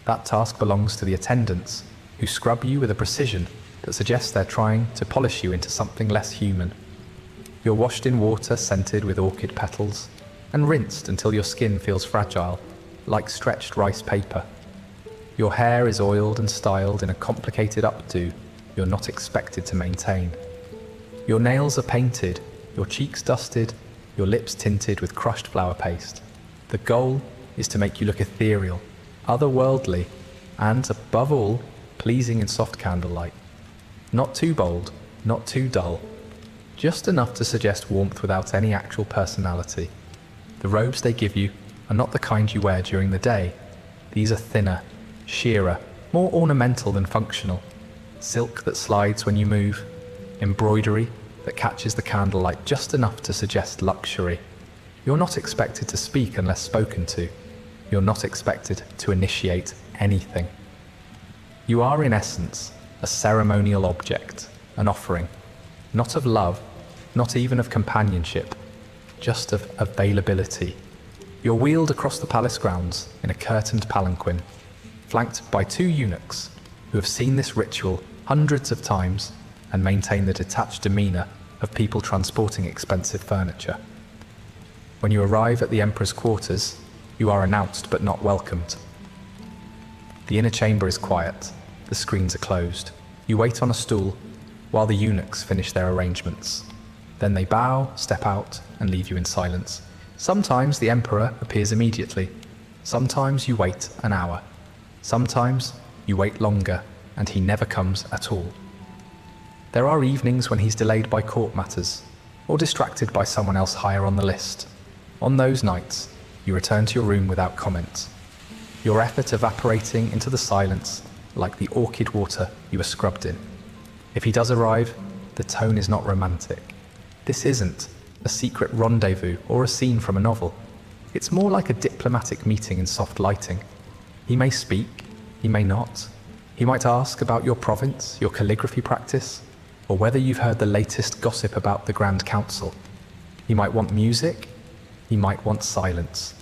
That task belongs to the attendants, who scrub you with a precision that suggests they're trying to polish you into something less human. You're washed in water scented with orchid petals, and rinsed until your skin feels fragile, like stretched rice paper. Your hair is oiled and styled in a complicated updo you're not expected to maintain. Your nails are painted, your cheeks dusted, your lips tinted with crushed flour paste. The goal is to make you look ethereal, otherworldly, and, above all, pleasing in soft candlelight. Not too bold, not too dull. Just enough to suggest warmth without any actual personality. The robes they give you are not the kind you wear during the day. These are thinner, sheerer, more ornamental than functional. Silk that slides when you move. Embroidery that catches the candlelight just enough to suggest luxury. You're not expected to speak unless spoken to. You're not expected to initiate anything. You are, in essence, a ceremonial object, an offering. Not of love, not even of companionship, just of availability. You're wheeled across the palace grounds in a curtained palanquin, flanked by two eunuchs who have seen this ritual hundreds of times and maintain the detached demeanor of people transporting expensive furniture. When you arrive at the emperor's quarters, you are announced but not welcomed. The inner chamber is quiet. The screens are closed. You wait on a stool while the eunuchs finish their arrangements. Then they bow, step out, and leave you in silence. Sometimes the emperor appears immediately. Sometimes you wait an hour. Sometimes you wait longer, and he never comes at all. There are evenings when he's delayed by court matters, or distracted by someone else higher on the list. On those nights, you return to your room without comment, your effort evaporating into the silence like the orchid water you were scrubbed in. If he does arrive, the tone is not romantic. This isn't a secret rendezvous or a scene from a novel. It's more like a diplomatic meeting in soft lighting. He may speak, he may not. He might ask about your province, your calligraphy practice, or whether you've heard the latest gossip about the Grand Council. He might want music, he might want silence.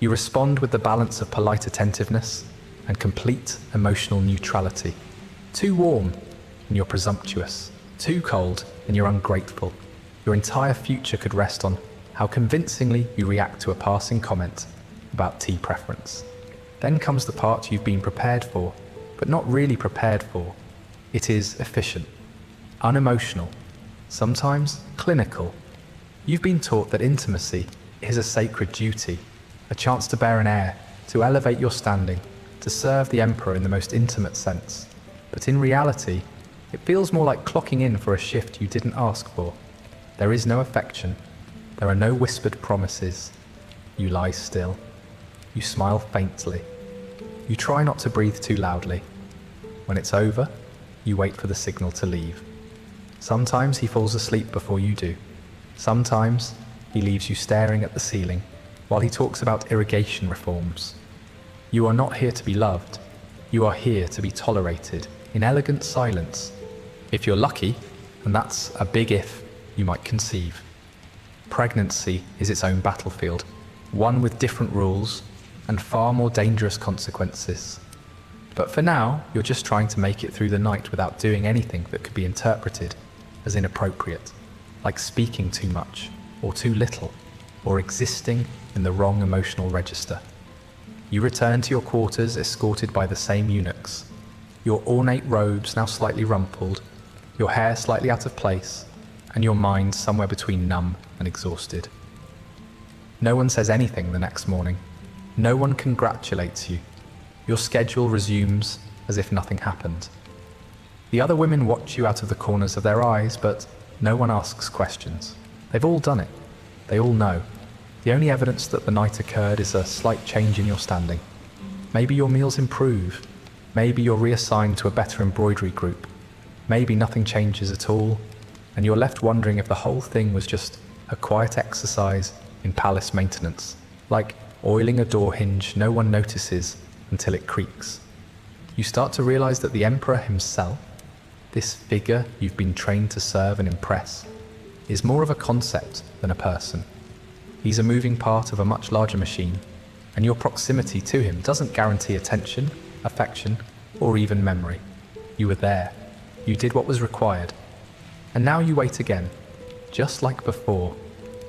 You respond with the balance of polite attentiveness and complete emotional neutrality. Too warm, and you're presumptuous. Too cold, and you're ungrateful. Your entire future could rest on how convincingly you react to a passing comment about tea preference. Then comes the part you've been prepared for, but not really prepared for. It is efficient, unemotional, sometimes clinical. You've been taught that intimacy is a sacred duty, a chance to bear an heir, to elevate your standing, to serve the emperor in the most intimate sense. But in reality, it feels more like clocking in for a shift you didn't ask for. There is no affection. There are no whispered promises. You lie still. You smile faintly. You try not to breathe too loudly. When it's over, you wait for the signal to leave. Sometimes he falls asleep before you do. Sometimes he leaves you staring at the ceiling while he talks about irrigation reforms. You are not here to be loved. You are here to be tolerated in elegant silence. If you're lucky, and that's a big if, you might conceive. Pregnancy is its own battlefield, one with different rules and far more dangerous consequences. But for now, you're just trying to make it through the night without doing anything that could be interpreted as inappropriate, like speaking too much or too little, or existing in the wrong emotional register. You return to your quarters escorted by the same eunuchs, your ornate robes now slightly rumpled, your hair slightly out of place, and your mind somewhere between numb and exhausted. No one says anything the next morning. No one congratulates you. Your schedule resumes as if nothing happened. The other women watch you out of the corners of their eyes, but no one asks questions. They've all done it. They all know. The only evidence that the night occurred is a slight change in your standing. Maybe your meals improve. Maybe you're reassigned to a better embroidery group. Maybe nothing changes at all, and you're left wondering if the whole thing was just a quiet exercise in palace maintenance, like oiling a door hinge no one notices until it creaks. You start to realize that the emperor himself, this figure you've been trained to serve and impress, is more of a concept than a person. He's a moving part of a much larger machine, and your proximity to him doesn't guarantee attention, affection, or even memory. You were there. You did what was required. And now you wait again, just like before,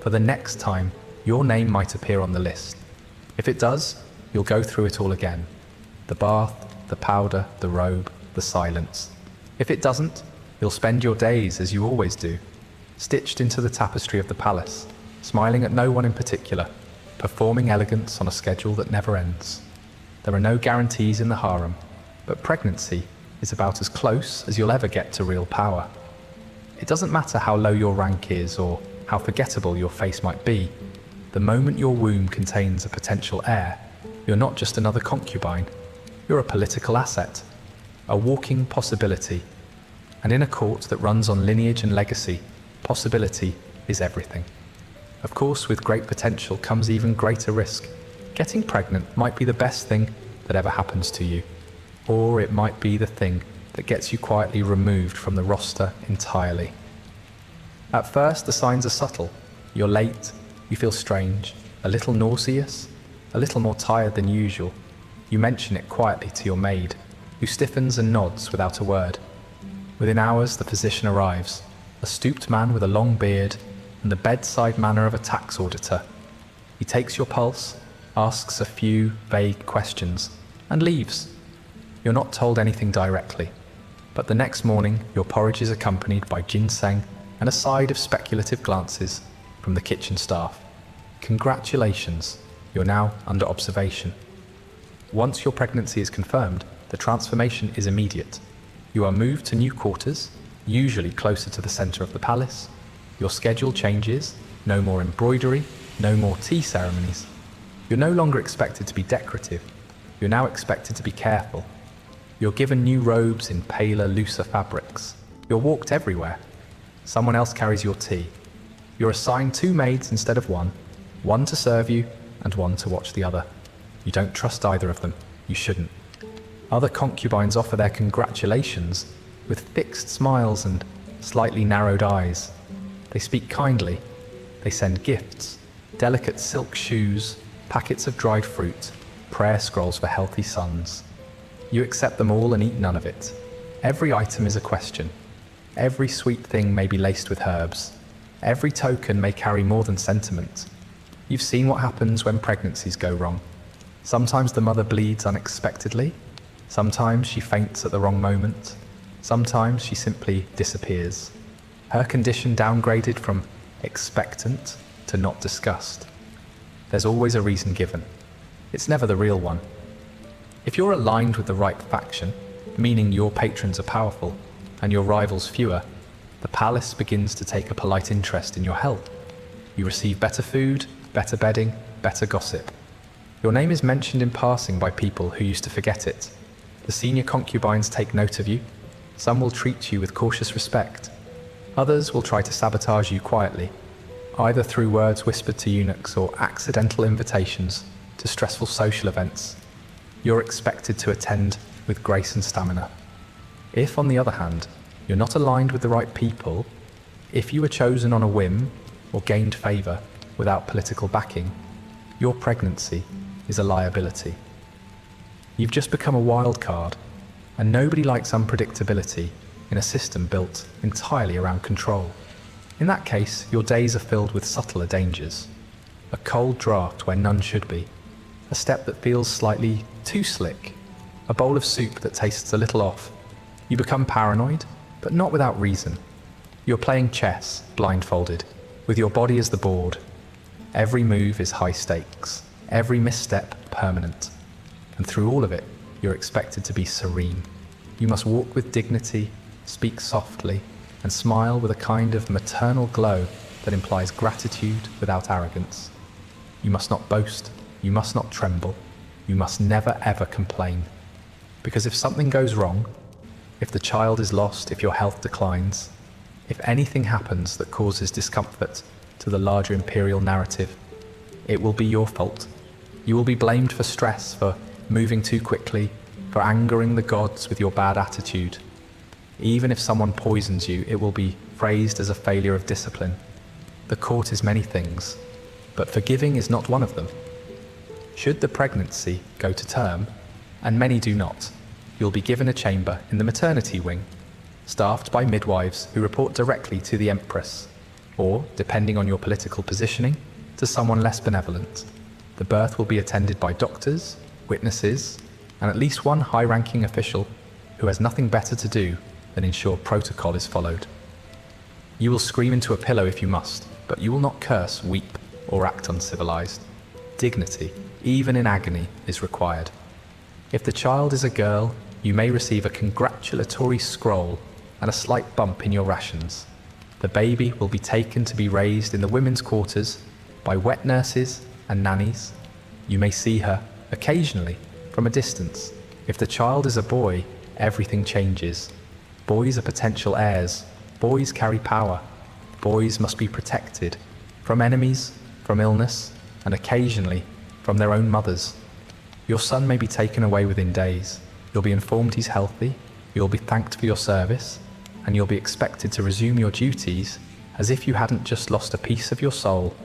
for the next time your name might appear on the list. If it does, you'll go through it all again. The bath, the powder, the robe, the silence. If it doesn't, you'll spend your days as you always do, stitched into the tapestry of the palace, smiling at no one in particular, performing elegance on a schedule that never ends. There are no guarantees in the harem, but pregnancy is about as close as you'll ever get to real power. It doesn't matter how low your rank is or how forgettable your face might be. The moment your womb contains a potential heir, you're not just another concubine. You're a political asset, a walking possibility. And in a court that runs on lineage and legacy, possibility is everything. Of course, with great potential comes even greater risk. Getting pregnant might be the best thing that ever happens to you, or it might be the thing that gets you quietly removed from the roster entirely. At first, the signs are subtle. You're late, you feel strange, a little nauseous, a little more tired than usual. You mention it quietly to your maid, who stiffens and nods without a word. Within hours, the physician arrives, a stooped man with a long beard and the bedside manner of a tax auditor. He takes your pulse, asks a few vague questions, and leaves. You're not told anything directly, but the next morning your porridge is accompanied by ginseng and a side of speculative glances from the kitchen staff. Congratulations, you're now under observation. Once your pregnancy is confirmed, the transformation is immediate. You are moved to new quarters, usually closer to the center of the palace. Your schedule changes, no more embroidery, no more tea ceremonies. You're no longer expected to be decorative, you're now expected to be careful. You're given new robes in paler, looser fabrics. You're walked everywhere. Someone else carries your tea. You're assigned 2 maids instead of one to serve you and one to watch the other. You don't trust either of them. You shouldn't. Other concubines offer their congratulations with fixed smiles and slightly narrowed eyes. They speak kindly. They send gifts, delicate silk shoes, packets of dried fruit, prayer scrolls for healthy sons. You accept them all and eat none of it. Every item is a question. Every sweet thing may be laced with herbs. Every token may carry more than sentiment. You've seen what happens when pregnancies go wrong. Sometimes the mother bleeds unexpectedly. Sometimes she faints at the wrong moment. Sometimes she simply disappears. Her condition downgraded from expectant to not discussed. There's always a reason given. It's never the real one. If you're aligned with the right faction, meaning your patrons are powerful and your rivals fewer, the palace begins to take a polite interest in your health. You receive better food, better bedding, better gossip. Your name is mentioned in passing by people who used to forget it. The senior concubines take note of you. Some will treat you with cautious respect. Others will try to sabotage you quietly, either through words whispered to eunuchs or accidental invitations to stressful social events. You're expected to attend with grace and stamina. If, on the other hand, you're not aligned with the right people, if you were chosen on a whim or gained favor without political backing, your pregnancy is a liability. You've just become a wild card, and nobody likes unpredictability in a system built entirely around control. In that case, your days are filled with subtler dangers. A cold draft where none should be. A step that feels slightly too slick. A bowl of soup that tastes a little off. You become paranoid, but not without reason. You're playing chess, blindfolded, with your body as the board. Every move is high stakes. Every misstep permanent. And through all of it, you're expected to be serene. You must walk with dignity, speak softly, and smile with a kind of maternal glow that implies gratitude without arrogance. You must not boast, you must not tremble, you must never ever complain. Because if something goes wrong, if the child is lost, if your health declines, if anything happens that causes discomfort to the larger imperial narrative, it will be your fault. You will be blamed for stress, for moving too quickly, for angering the gods with your bad attitude. Even if someone poisons you, it will be phrased as a failure of discipline. The court is many things, but forgiving is not one of them. Should the pregnancy go to term, and many do not, you'll be given a chamber in the maternity wing, staffed by midwives who report directly to the empress, or, depending on your political positioning, to someone less benevolent. The birth will be attended by doctors, witnesses, and at least one high-ranking official who has nothing better to do than ensure protocol is followed. You will scream into a pillow if you must, but you will not curse, weep, or act uncivilized. Dignity, even in agony, is required. If the child is a girl, you may receive a congratulatory scroll and a slight bump in your rations. The baby will be taken to be raised in the women's quarters by wet nurses and nannies. You may see her, occasionally, from a distance. If the child is a boy, everything changes. Boys are potential heirs. Boys carry power. Boys must be protected from enemies, from illness, and occasionally from their own mothers. Your son may be taken away within days. You'll be informed he's healthy, you'll be thanked for your service, and you'll be expected to resume your duties as if you hadn't just lost a piece of your soul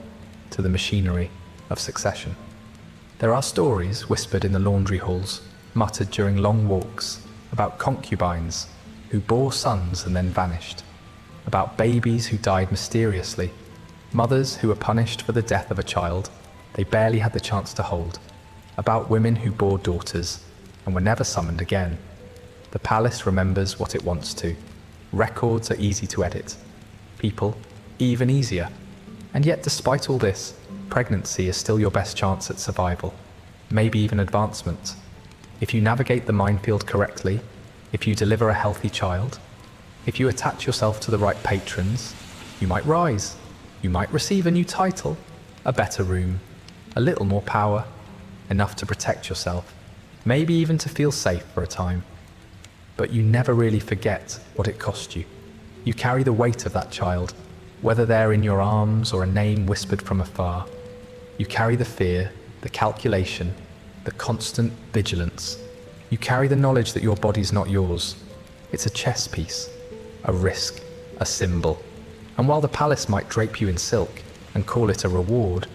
to the machinery of succession. There are stories whispered in the laundry halls, muttered during long walks, about concubines who bore sons and then vanished, about babies who died mysteriously, mothers who were punished for the death of a child they barely had the chance to hold, about women who bore daughters and were never summoned again. The palace remembers what it wants to. Records are easy to edit. People, even easier. And yet, despite all this, pregnancy is still your best chance at survival, maybe even advancement. If you navigate the minefield correctly, if you deliver a healthy child, if you attach yourself to the right patrons, you might rise. You might receive a new title, a better room, a little more power, enough to protect yourself, maybe even to feel safe for a time. But you never really forget what it cost you. You carry the weight of that child, whether they're in your arms or a name whispered from afar. You carry the fear, the calculation, the constant vigilance. You carry the knowledge that your body's not yours. It's a chess piece, a risk, a symbol. And while the palace might drape you in silk and call it a reward,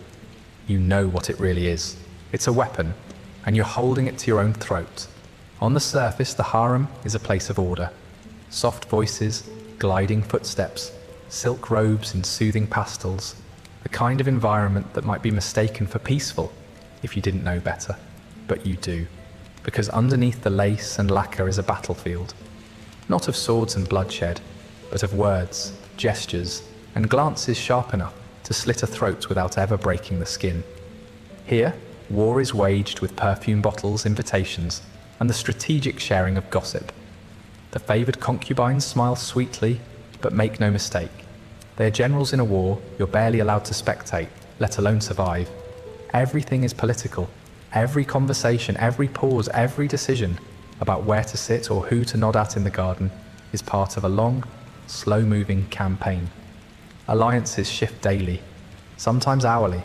you know what it really is. It's a weapon, and you're holding it to your own throat. On the surface, the harem is a place of order. Soft voices, gliding footsteps, silk robes in soothing pastels, the kind of environment that might be mistaken for peaceful if you didn't know better. But you do, because underneath the lace and lacquer is a battlefield, not of swords and bloodshed, but of words, gestures, and glances sharp enough to slit a throat without ever breaking the skin. Here, war is waged with perfume bottles, invitations, and the strategic sharing of gossip. The favoured concubines smile sweetly, but make no mistake. They are generals in a war you're barely allowed to spectate, let alone survive. Everything is political. Every conversation, every pause, every decision about where to sit or who to nod at in the garden is part of a long, slow-moving campaign. Alliances shift daily, sometimes hourly.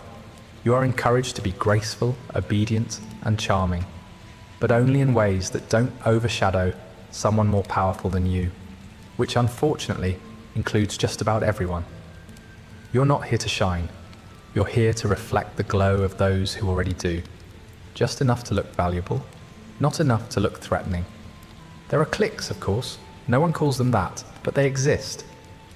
You are encouraged to be graceful, obedient, and charming, but only in ways that don't overshadow someone more powerful than you, which unfortunately includes just about everyone. You're not here to shine. You're here to reflect the glow of those who already do. Just enough to look valuable, not enough to look threatening. There are cliques, of course. No one calls them that, but they exist.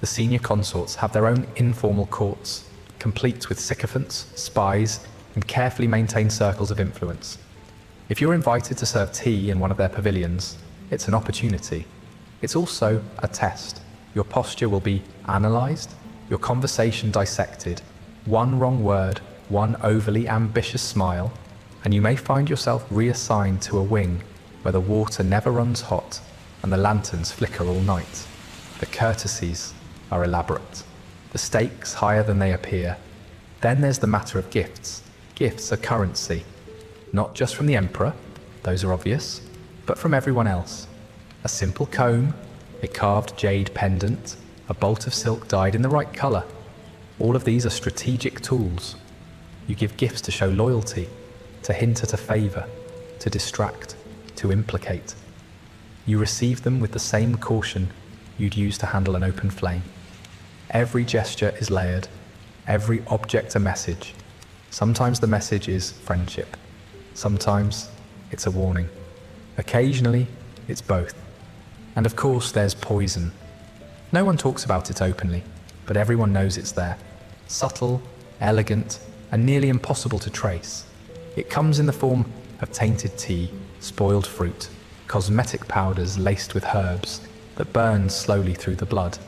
The senior consorts have their own informal courts, complete with sycophants, spies, and carefully maintained circles of influence. If you're invited to serve tea in one of their pavilions, it's an opportunity. It's also a test. Your posture will be analysed, your conversation dissected. One wrong word, one overly ambitious smile, and you may find yourself reassigned to a wing where the water never runs hot and the lanterns flicker all night. The courtesies are elaborate, the stakes higher than they appear. Then there's the matter of gifts. Gifts are currency, not just from the emperor, those are obvious, but from everyone else. A simple comb, a carved jade pendant, a bolt of silk dyed in the right colour. All of these are strategic tools. You give gifts to show loyalty, to hint at a favour, to distract, to implicate. You receive them with the same caution you'd use to handle an open flame. Every gesture is layered, every object a message. Sometimes the message is friendship. Sometimes it's a warning. Occasionally, it's both. And of course, there's poison. No one talks about it openly, but everyone knows it's there. Subtle, elegant, and nearly impossible to trace. It comes in the form of tainted tea, spoiled fruit, cosmetic powders laced with herbs that burn slowly through the blood.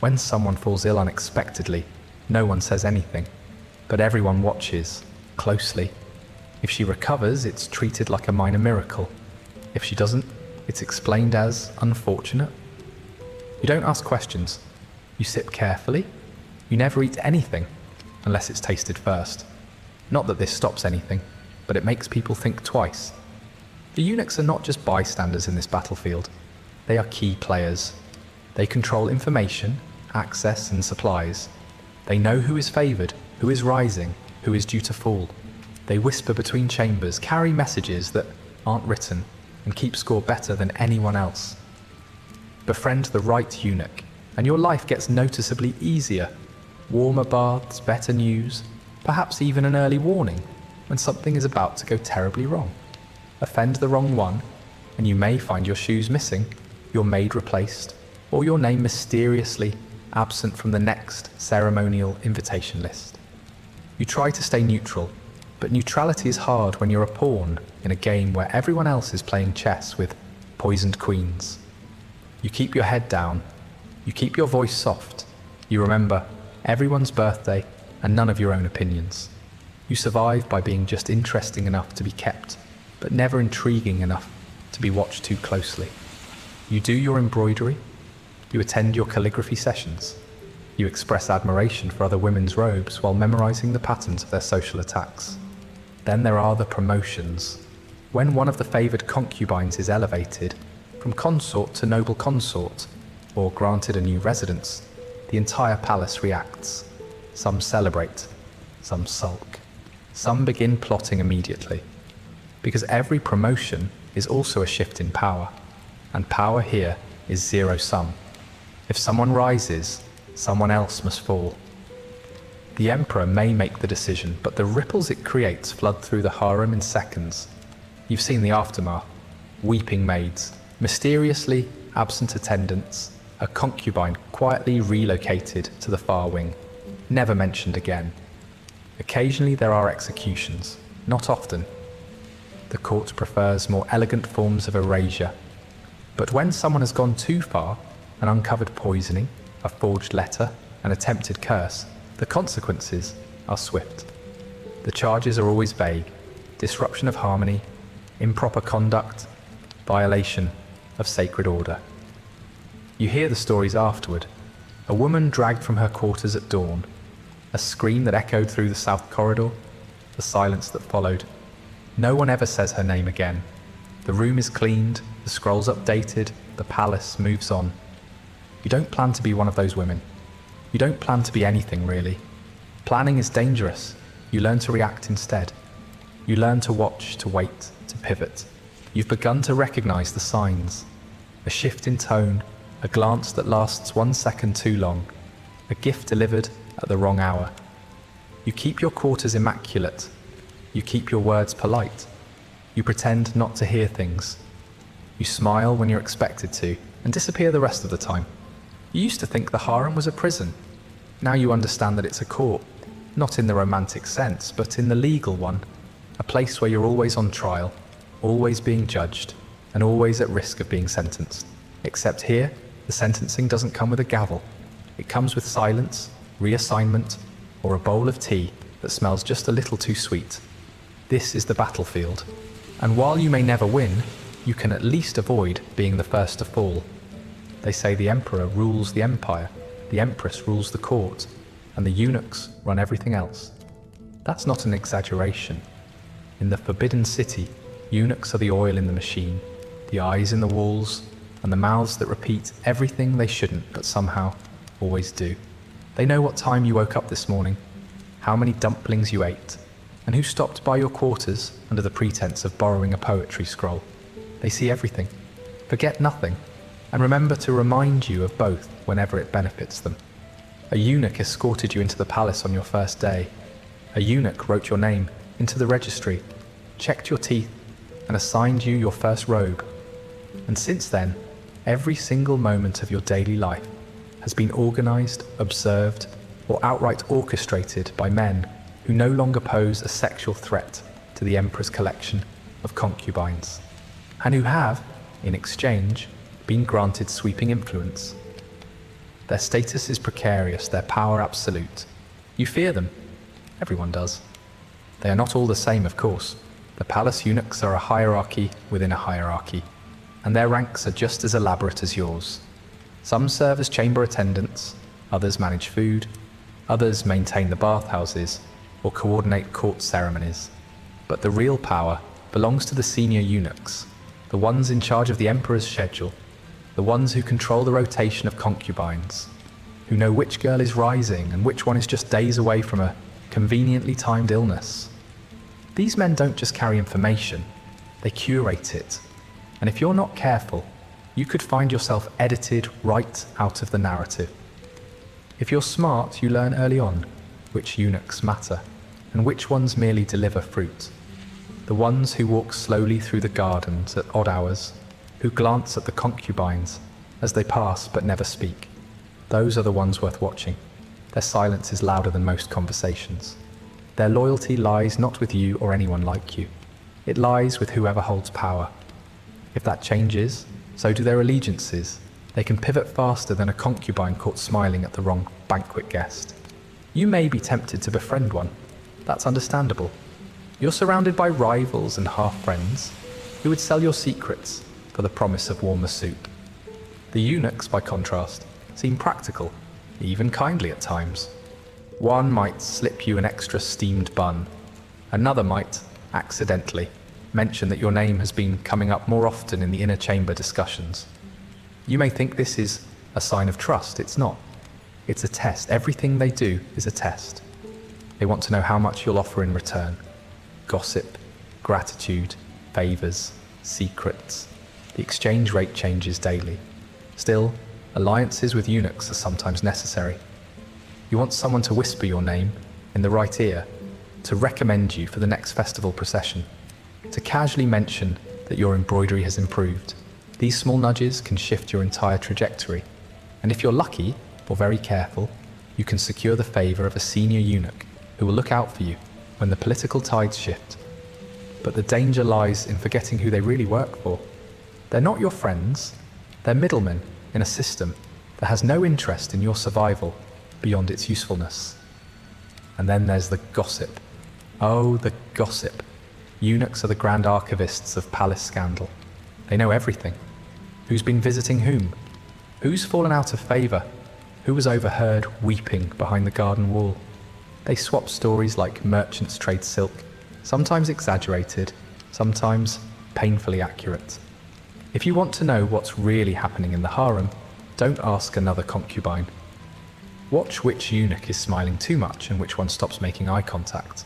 When someone falls ill unexpectedly, no one says anything, but everyone watches, closely. If she recovers, it's treated like a minor miracle. If she doesn't, it's explained as unfortunate. You don't ask questions. You sip carefully. You never eat anything, unless it's tasted first. Not that this stops anything, but it makes people think twice. The eunuchs are not just bystanders in this battlefield. They are key players. They control information, access, and supplies. They know who is favoured, who is rising, who is due to fall. They whisper between chambers, carry messages that aren't written, and keep score better than anyone else. Befriend the right eunuch, and your life gets noticeably easier. Warmer baths, better news, perhaps even an early warning when something is about to go terribly wrong. Offend the wrong one, and you may find your shoes missing, your maid replaced, or your name mysteriously absent from the next ceremonial invitation list. You try to stay neutral, but neutrality is hard when you're a pawn in a game where everyone else is playing chess with poisoned queens. You keep your head down, you keep your voice soft, you remember everyone's birthday and none of your own opinions. You survive by being just interesting enough to be kept, but never intriguing enough to be watched too closely. You do your embroidery, you attend your calligraphy sessions, you express admiration for other women's robes while memorizing the patterns of their social attacks. Then there are the promotions. When one of the favored concubines is elevated from consort to noble consort, or granted a new residence, the entire palace reacts. Some celebrate, some sulk, some begin plotting immediately. Because every promotion is also a shift in power, and power here is zero-sum. If someone rises, someone else must fall. The emperor may make the decision, but the ripples it creates flood through the harem in seconds. You've seen the aftermath. Weeping maids, mysteriously absent attendants, a concubine quietly relocated to the far wing, never mentioned again. Occasionally there are executions, not often. The court prefers more elegant forms of erasure. But when someone has gone too far, an uncovered poisoning, a forged letter, an attempted curse, the consequences are swift. The charges are always vague: disruption of harmony, improper conduct, violation of sacred order. You hear the stories afterward. A woman dragged from her quarters at dawn, a scream that echoed through the south corridor, the silence that followed. No one ever says her name again. The room is cleaned, the scrolls updated, the palace moves on. You don't plan to be one of those women. You don't plan to be anything, really. Planning is dangerous. You learn to react instead. You learn to watch, to wait, to pivot. You've begun to recognize the signs. A shift in tone, a glance that lasts 1 second too long, a gift delivered at the wrong hour. You keep your quarters immaculate. You keep your words polite. You pretend not to hear things. You smile when you're expected to, and disappear the rest of the time. You used to think the harem was a prison. Now you understand that it's a court, not in the romantic sense, but in the legal one. A place where you're always on trial, always being judged, and always at risk of being sentenced. Except here, the sentencing doesn't come with a gavel. It comes with silence, reassignment, or a bowl of tea that smells just a little too sweet. This is the battlefield. And while you may never win, you can at least avoid being the first to fall. They say the emperor rules the empire, the empress rules the court, and the eunuchs run everything else. That's not an exaggeration. In the Forbidden City, eunuchs are the oil in the machine, the eyes in the walls, and the mouths that repeat everything they shouldn't but somehow always do. They know what time you woke up this morning, how many dumplings you ate, and who stopped by your quarters under the pretense of borrowing a poetry scroll. They see everything. Forget nothing. And remember to remind you of both whenever it benefits them. A eunuch escorted you into the palace on your first day. A eunuch wrote your name into the registry, checked your teeth, and assigned you your first robe. And since then, every single moment of your daily life has been organized, observed, or outright orchestrated by men who no longer pose a sexual threat to the emperor's collection of concubines, and who have, in exchange, been granted sweeping influence. Their status is precarious, their power absolute. You fear them. Everyone does. They are not all the same, of course. The palace eunuchs are a hierarchy within a hierarchy, and their ranks are just as elaborate as yours. Some serve as chamber attendants, others manage food, others maintain the bathhouses or coordinate court ceremonies. But the real power belongs to the senior eunuchs, the ones in charge of the emperor's schedule, the ones who control the rotation of concubines, who know which girl is rising and which one is just days away from a conveniently timed illness. These men don't just carry information, they curate it. And if you're not careful, you could find yourself edited right out of the narrative. If you're smart, you learn early on which eunuchs matter and which ones merely deliver fruit. The ones who walk slowly through the gardens at odd hours, who glance at the concubines as they pass but never speak. Those are the ones worth watching. Their silence is louder than most conversations. Their loyalty lies not with you or anyone like you. It lies with whoever holds power. If that changes, so do their allegiances. They can pivot faster than a concubine caught smiling at the wrong banquet guest. You may be tempted to befriend one. That's understandable. You're surrounded by rivals and half-friends who would sell your secrets for the promise of warmer soup. The eunuchs, by contrast, seem practical, even kindly at times. One might slip you an extra steamed bun. Another might, accidentally, mention that your name has been coming up more often in the inner chamber discussions. You may think this is a sign of trust. It's not. It's a test. Everything they do is a test. They want to know how much you'll offer in return. Gossip, gratitude, favors, secrets. The exchange rate changes daily. Still, alliances with eunuchs are sometimes necessary. You want someone to whisper your name in the right ear, to recommend you for the next festival procession, to casually mention that your embroidery has improved. These small nudges can shift your entire trajectory. And if you're lucky, or very careful, you can secure the favor of a senior eunuch who will look out for you when the political tides shift. But the danger lies in forgetting who they really work for. They're not your friends, they're middlemen in a system that has no interest in your survival beyond its usefulness. And then there's the gossip. Oh, the gossip. Eunuchs are the grand archivists of palace scandal. They know everything. Who's been visiting whom? Who's fallen out of favor? Who was overheard weeping behind the garden wall? They swap stories like merchants trade silk, sometimes exaggerated, sometimes painfully accurate. If you want to know what's really happening in the harem, don't ask another concubine. Watch which eunuch is smiling too much and which one stops making eye contact.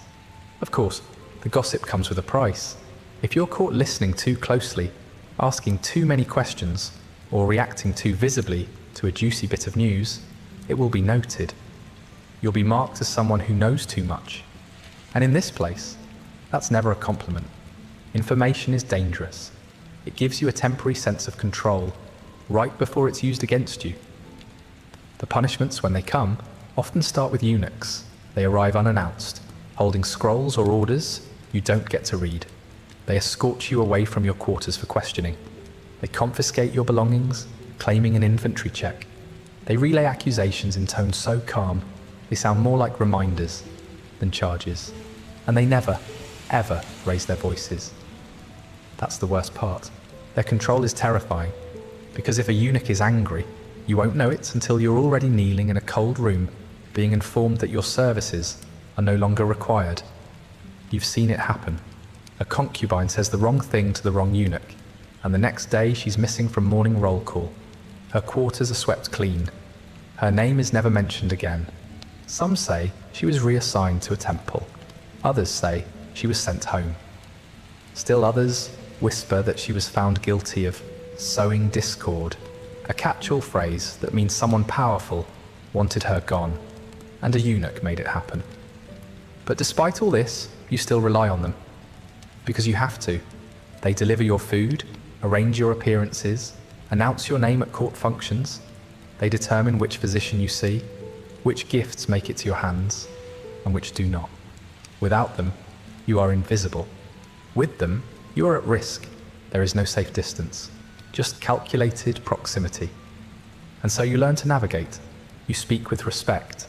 Of course, the gossip comes with a price. If you're caught listening too closely, asking too many questions, or reacting too visibly to a juicy bit of news, it will be noted. You'll be marked as someone who knows too much. And in this place, that's never a compliment. Information is dangerous. It gives you a temporary sense of control, right before it's used against you. The punishments, when they come, often start with eunuchs. They arrive unannounced, holding scrolls or orders you don't get to read. They escort you away from your quarters for questioning. They confiscate your belongings, claiming an inventory check. They relay accusations in tones so calm, they sound more like reminders than charges. And they never, ever raise their voices. That's the worst part. Their control is terrifying, because if a eunuch is angry, you won't know it until you're already kneeling in a cold room, being informed that your services are no longer required. You've seen it happen. A concubine says the wrong thing to the wrong eunuch, and the next day she's missing from morning roll call. Her quarters are swept clean. Her name is never mentioned again. Some say she was reassigned to a temple. Others say she was sent home. Still others whisper that she was found guilty of sowing discord, a catch-all phrase that means someone powerful wanted her gone, and a eunuch made it happen. But despite all this, you still rely on them, because you have to. They deliver your food, arrange your appearances, announce your name at court functions. They determine which physician you see, which gifts make it to your hands, and which do not. Without them, you are invisible. With them, you are at risk. There is no safe distance, just calculated proximity. And so you learn to navigate. You speak with respect.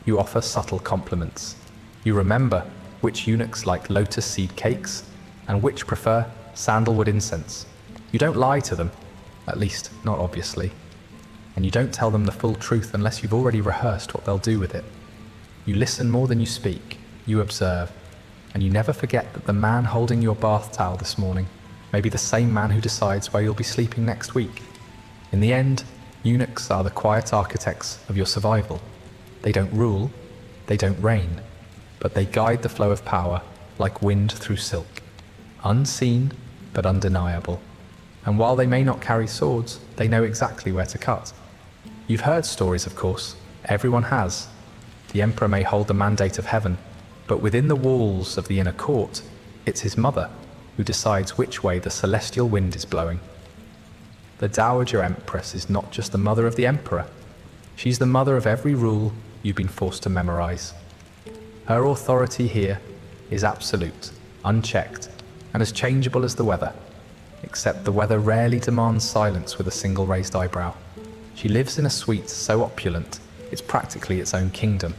You offer subtle compliments. You remember which eunuchs like lotus seed cakes and which prefer sandalwood incense. You don't lie to them, at least not obviously. And you don't tell them the full truth unless you've already rehearsed what they'll do with it. You listen more than you speak. You observe. And you never forget that the man holding your bath towel this morning may be the same man who decides where you'll be sleeping next week. In the end, eunuchs are the quiet architects of your survival. They don't rule, they don't reign, but they guide the flow of power like wind through silk. Unseen, but undeniable. And while they may not carry swords, they know exactly where to cut. You've heard stories, of course. Everyone has. The emperor may hold the mandate of heaven, but within the walls of the inner court, it's his mother who decides which way the celestial wind is blowing. The Dowager Empress is not just the mother of the emperor. She's the mother of every rule you've been forced to memorize. Her authority here is absolute, unchecked, and as changeable as the weather. Except the weather rarely demands silence with a single raised eyebrow. She lives in a suite so opulent, it's practically its own kingdom,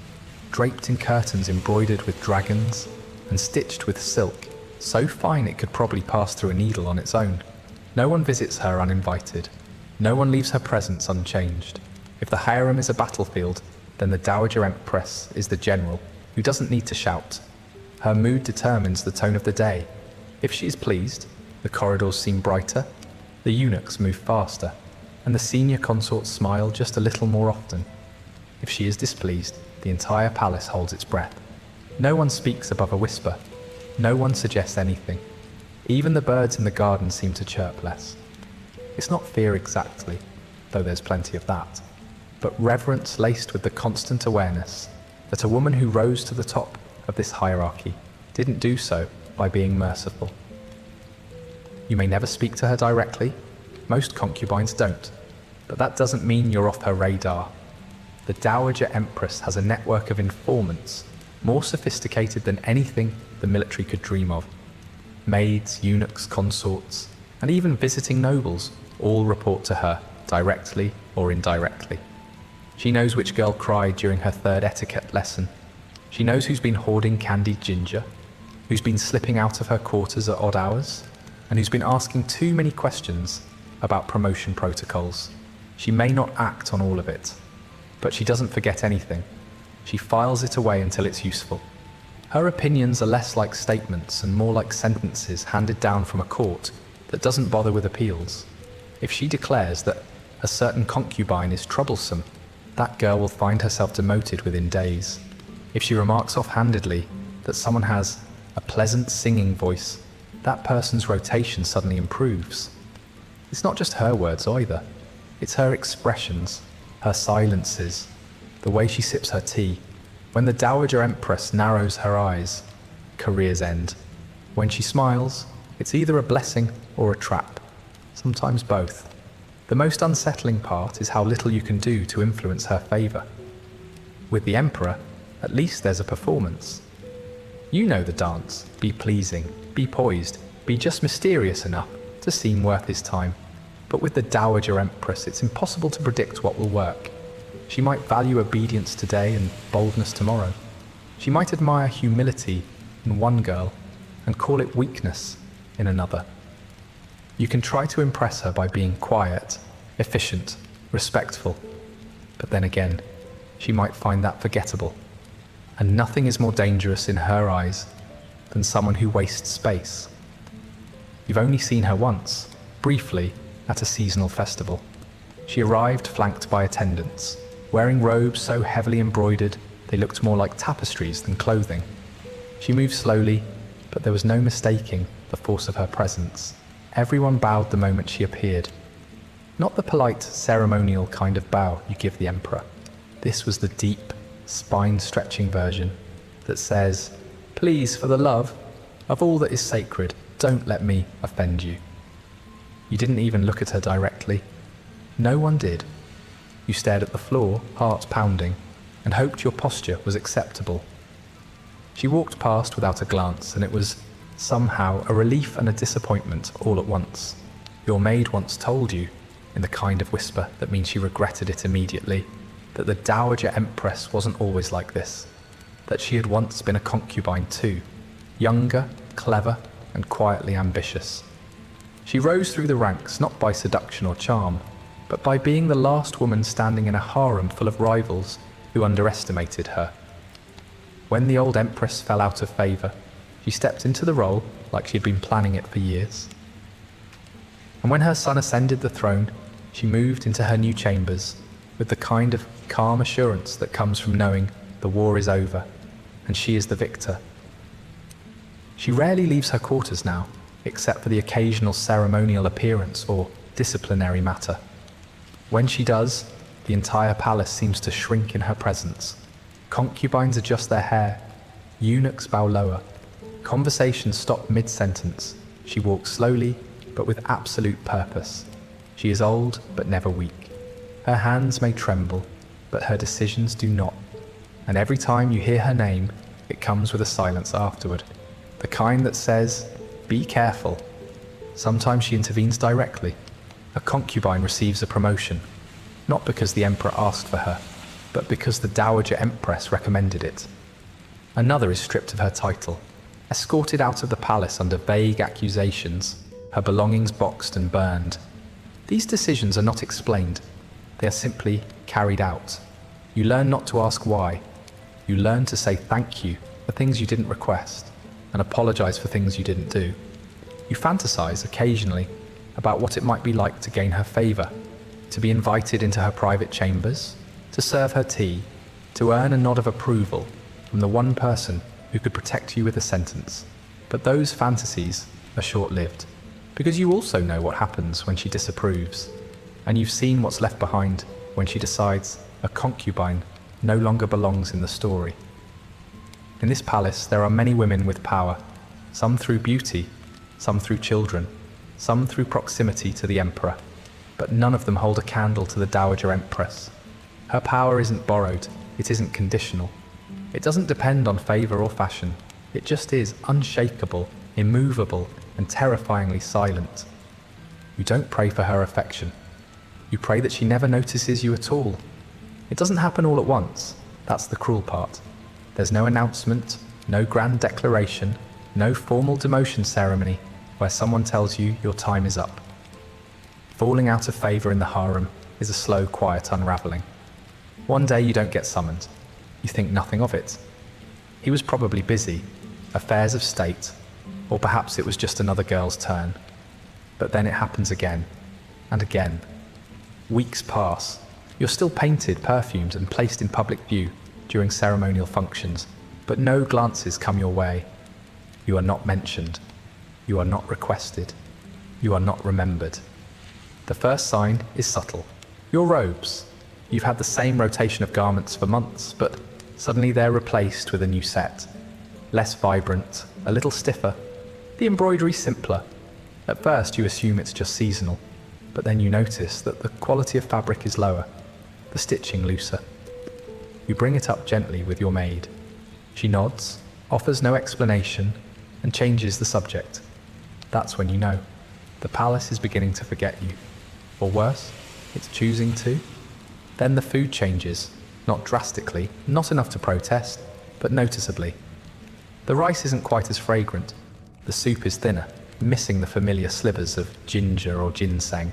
draped in curtains embroidered with dragons and stitched with silk, so fine it could probably pass through a needle on its own. No one visits her uninvited. No one leaves her presence unchanged. If the harem is a battlefield, then the Dowager Empress is the general, who doesn't need to shout. Her mood determines the tone of the day. If she is pleased, the corridors seem brighter, the eunuchs move faster. and the senior consorts smile just a little more often. If she is displeased, the entire palace holds its breath. No one speaks above a whisper. No one suggests anything. Even the birds in the garden seem to chirp less. It's not fear exactly, though there's plenty of that, but reverence laced with the constant awareness that a woman who rose to the top of this hierarchy didn't do so by being merciful. You may never speak to her directly. Most concubines don't, but that doesn't mean you're off her radar. The Dowager Empress has a network of informants more sophisticated than anything the military could dream of. Maids, eunuchs, consorts, and even visiting nobles all report to her, directly or indirectly. She knows which girl cried during her third etiquette lesson. She knows who's been hoarding candied ginger, who's been slipping out of her quarters at odd hours, and who's been asking too many questions about promotion protocols. She may not act on all of it, but she doesn't forget anything. She files it away until it's useful. Her opinions are less like statements and more like sentences handed down from a court that doesn't bother with appeals. If she declares that a certain concubine is troublesome, that girl will find herself demoted within days. If she remarks offhandedly that someone has a pleasant singing voice, that person's rotation suddenly improves. It's not just her words either. It's her expressions, her silences, the way she sips her tea. When the Dowager Empress narrows her eyes, careers end. When she smiles, it's either a blessing or a trap, sometimes both. The most unsettling part is how little you can do to influence her favor. With the Emperor, at least there's a performance. You know the dance: be pleasing, be poised, be just mysterious enough to seem worth his time. But with the Dowager Empress, it's impossible to predict what will work. She might value obedience today and boldness tomorrow. She might admire humility in one girl and call it weakness in another. You can try to impress her by being quiet, efficient, respectful. But then again, she might find that forgettable. And nothing is more dangerous in her eyes than someone who wastes space. You've only seen her once, briefly, at a seasonal festival. She arrived flanked by attendants, wearing robes so heavily embroidered they looked more like tapestries than clothing. She moved slowly, but there was no mistaking the force of her presence. Everyone bowed the moment she appeared. Not the polite, ceremonial kind of bow you give the Emperor. This was the deep, spine-stretching version that says, "Please, for the love of all that is sacred, don't let me offend you." You didn't even look at her directly. No one did. You stared at the floor, heart pounding, and hoped your posture was acceptable. She walked past without a glance, and it was somehow a relief and a disappointment all at once. Your maid once told you, in the kind of whisper that means she regretted it immediately, that the Dowager Empress wasn't always like this, that she had once been a concubine too, younger, clever, and quietly ambitious. She rose through the ranks not by seduction or charm, but by being the last woman standing in a harem full of rivals who underestimated her. When the old Empress fell out of favour, she stepped into the role like she had been planning it for years. And when her son ascended the throne, she moved into her new chambers with the kind of calm assurance that comes from knowing the war is over and she is the victor. She rarely leaves her quarters now, except for the occasional ceremonial appearance or disciplinary matter. When she does, the entire palace seems to shrink in her presence. Concubines adjust their hair, eunuchs bow lower, conversations stop mid-sentence. She walks slowly, but with absolute purpose. She is old, but never weak. Her hands may tremble, but her decisions do not. And every time you hear her name, it comes with a silence afterward. The kind that says, "Be careful." Sometimes she intervenes directly. A concubine receives a promotion, not because the Emperor asked for her, but because the Dowager Empress recommended it. Another is stripped of her title, escorted out of the palace under vague accusations, her belongings boxed and burned. These decisions are not explained. They are simply carried out. You learn not to ask why. You learn to say thank you for things you didn't request and apologize for things you didn't do. You fantasize occasionally about what it might be like to gain her favor, to be invited into her private chambers, to serve her tea, to earn a nod of approval from the one person who could protect you with a sentence. But those fantasies are short-lived, because you also know what happens when she disapproves, and you've seen what's left behind when she decides a concubine no longer belongs in the story. In this palace, there are many women with power, some through beauty, some through children, some through proximity to the emperor, but none of them hold a candle to the Dowager Empress. Her power isn't borrowed, it isn't conditional. It doesn't depend on favor or fashion. It just is unshakable, immovable, and terrifyingly silent. You don't pray for her affection. You pray that she never notices you at all. It doesn't happen all at once. That's the cruel part. There's no announcement, no grand declaration, no formal demotion ceremony where someone tells you your time is up. Falling out of favor in the harem is a slow, quiet unraveling. One day you don't get summoned. You think nothing of it. He was probably busy, affairs of state, or perhaps it was just another girl's turn. But then it happens again, and again. Weeks pass. You're still painted, perfumed, and placed in public view during ceremonial functions, but no glances come your way. You are not mentioned. You are not requested. You are not remembered. The first sign is subtle. Your robes. You've had the same rotation of garments for months, but suddenly they're replaced with a new set. Less vibrant, a little stiffer, the embroidery simpler. At first you assume it's just seasonal, but then you notice that the quality of fabric is lower, the stitching looser. You bring it up gently with your maid. She nods, offers no explanation, and changes the subject. That's when you know. The palace is beginning to forget you. Or worse, it's choosing to. Then the food changes, not drastically, not enough to protest, but noticeably. The rice isn't quite as fragrant. The soup is thinner, missing the familiar slivers of ginger or ginseng.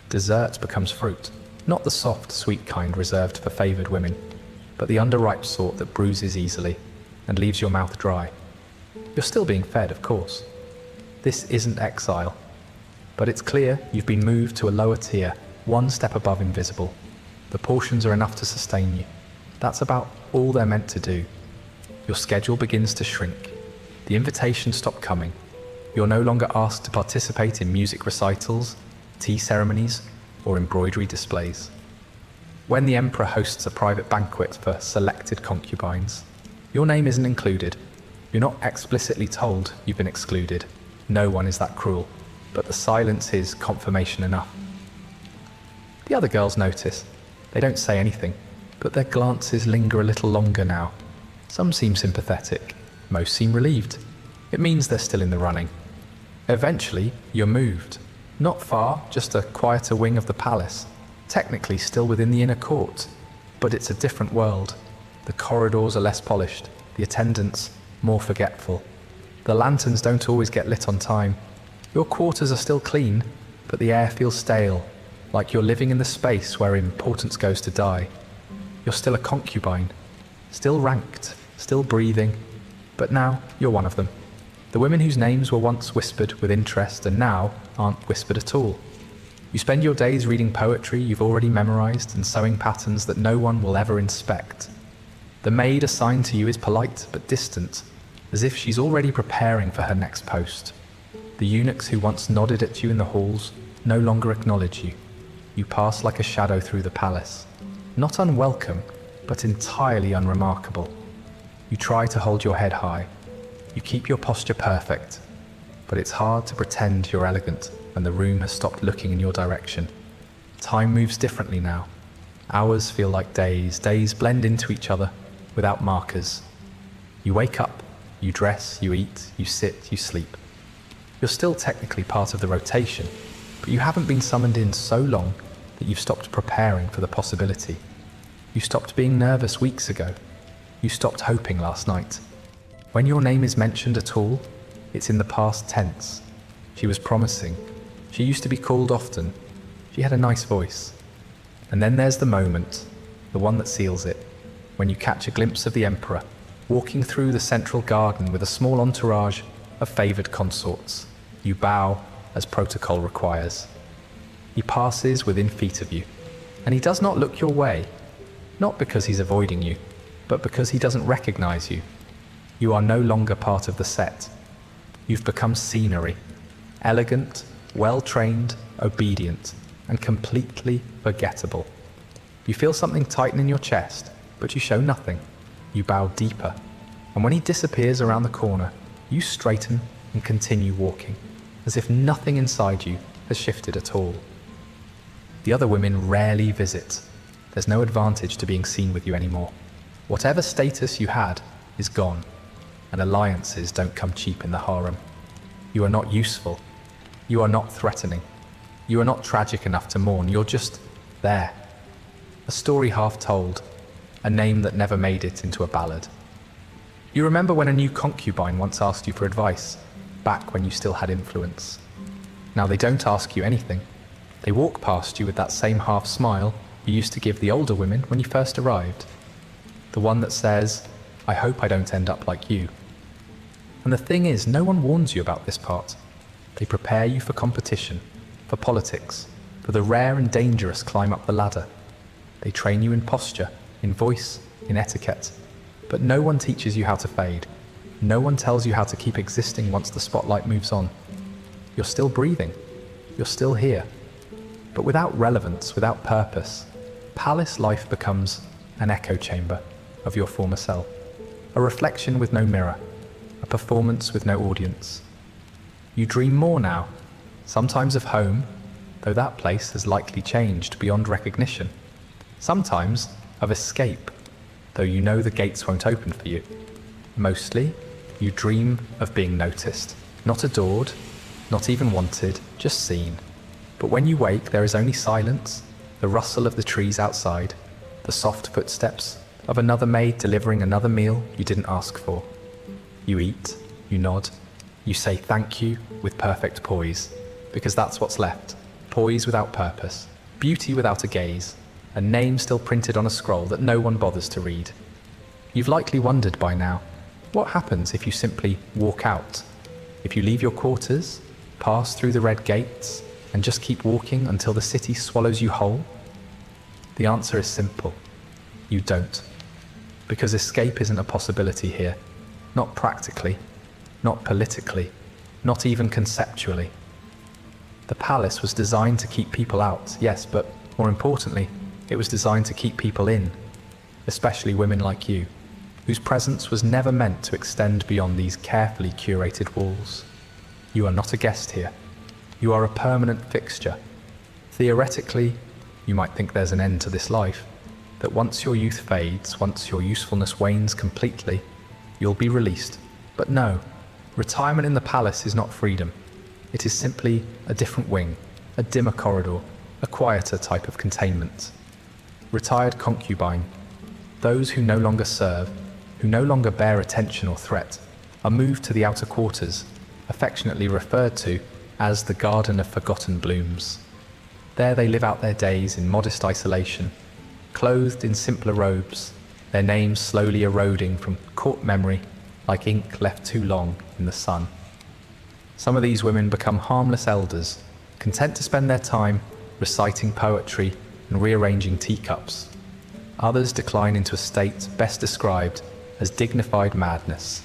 Dessert becomes fruit, not the soft, sweet kind reserved for favoured women, but the underripe sort that bruises easily and leaves your mouth dry. You're still being fed, of course. This isn't exile, but it's clear you've been moved to a lower tier, one step above invisible. The portions are enough to sustain you. That's about all they're meant to do. Your schedule begins to shrink. The invitations stop coming. You're no longer asked to participate in music recitals, tea ceremonies, or embroidery displays. When the emperor hosts a private banquet for selected concubines, your name isn't included. You're not explicitly told you've been excluded. No one is that cruel, but the silence is confirmation enough. The other girls notice. They don't say anything, but their glances linger a little longer now. Some seem sympathetic, most seem relieved. It means they're still in the running. Eventually, you're moved. Not far, just a quieter wing of the palace, technically still within the inner court, but it's a different world. The corridors are less polished, the attendants more forgetful. The lanterns don't always get lit on time. Your quarters are still clean, but the air feels stale, like you're living in the space where importance goes to die. You're still a concubine, still ranked, still breathing, but now you're one of them. The women whose names were once whispered with interest and now aren't whispered at all. You spend your days reading poetry you've already memorized and sewing patterns that no one will ever inspect. The maid assigned to you is polite but distant, as if she's already preparing for her next post. The eunuchs who once nodded at you in the halls no longer acknowledge you. You pass like a shadow through the palace. Not unwelcome, but entirely unremarkable. You try to hold your head high. You keep your posture perfect, but it's hard to pretend you're elegant when the room has stopped looking in your direction. Time moves differently now. Hours feel like days. Days blend into each other without markers. You wake up, you dress, you eat, you sit, you sleep. You're still technically part of the rotation, but you haven't been summoned in so long that you've stopped preparing for the possibility. You stopped being nervous weeks ago. You stopped hoping last night. When your name is mentioned at all, it's in the past tense. She was promising. She used to be called often. She had a nice voice. And then there's the moment, the one that seals it, when you catch a glimpse of the emperor, walking through the central garden with a small entourage of favoured consorts. You bow as protocol requires. He passes within feet of you, and he does not look your way, not because he's avoiding you, but because he doesn't recognize you. You are no longer part of the set. You've become scenery, elegant, well-trained, obedient, and completely forgettable. You feel something tighten in your chest, but you show nothing. You bow deeper, and when he disappears around the corner, you straighten and continue walking, as if nothing inside you has shifted at all. The other women rarely visit. There's no advantage to being seen with you anymore. Whatever status you had is gone, and alliances don't come cheap in the harem. You are not useful. You are not threatening. You are not tragic enough to mourn. You're just there. A story half told, a name that never made it into a ballad. You remember when a new concubine once asked you for advice, back when you still had influence. Now they don't ask you anything. They walk past you with that same half smile you used to give the older women when you first arrived. The one that says, "I hope I don't end up like you." And the thing is, no one warns you about this part. They prepare you for competition, for politics, for the rare and dangerous climb up the ladder. They train you in posture, in voice, in etiquette. But no one teaches you how to fade. No one tells you how to keep existing once the spotlight moves on. You're still breathing. You're still here. But without relevance, without purpose, palace life becomes an echo chamber of your former self. A reflection with no mirror. A performance with no audience. You dream more now, sometimes of home, though that place has likely changed beyond recognition. Sometimes of escape, though you know the gates won't open for you. Mostly, you dream of being noticed, not adored, not even wanted, just seen. But when you wake, there is only silence, the rustle of the trees outside, the soft footsteps of another maid delivering another meal you didn't ask for. You eat, you nod, you say thank you with perfect poise, because that's what's left. Poise without purpose, beauty without a gaze, a name still printed on a scroll that no one bothers to read. You've likely wondered by now, what happens if you simply walk out? If you leave your quarters, pass through the red gates, and just keep walking until the city swallows you whole? The answer is simple. You don't. Because escape isn't a possibility here. Not practically, not politically, not even conceptually. The palace was designed to keep people out, yes, but more importantly, it was designed to keep people in, especially women like you, whose presence was never meant to extend beyond these carefully curated walls. You are not a guest here. You are a permanent fixture. Theoretically, you might think there's an end to this life, that once your youth fades, once your usefulness wanes completely, you'll be released. But no, retirement in the palace is not freedom. It is simply a different wing, a dimmer corridor, a quieter type of containment. Retired concubine, those who no longer serve, who no longer bear attention or threat, are moved to the outer quarters, affectionately referred to as the Garden of Forgotten Blooms. There they live out their days in modest isolation, clothed in simpler robes, their names slowly eroding from court memory like ink left too long in the sun. Some of these women become harmless elders, content to spend their time reciting poetry and rearranging teacups. Others decline into a state best described as dignified madness.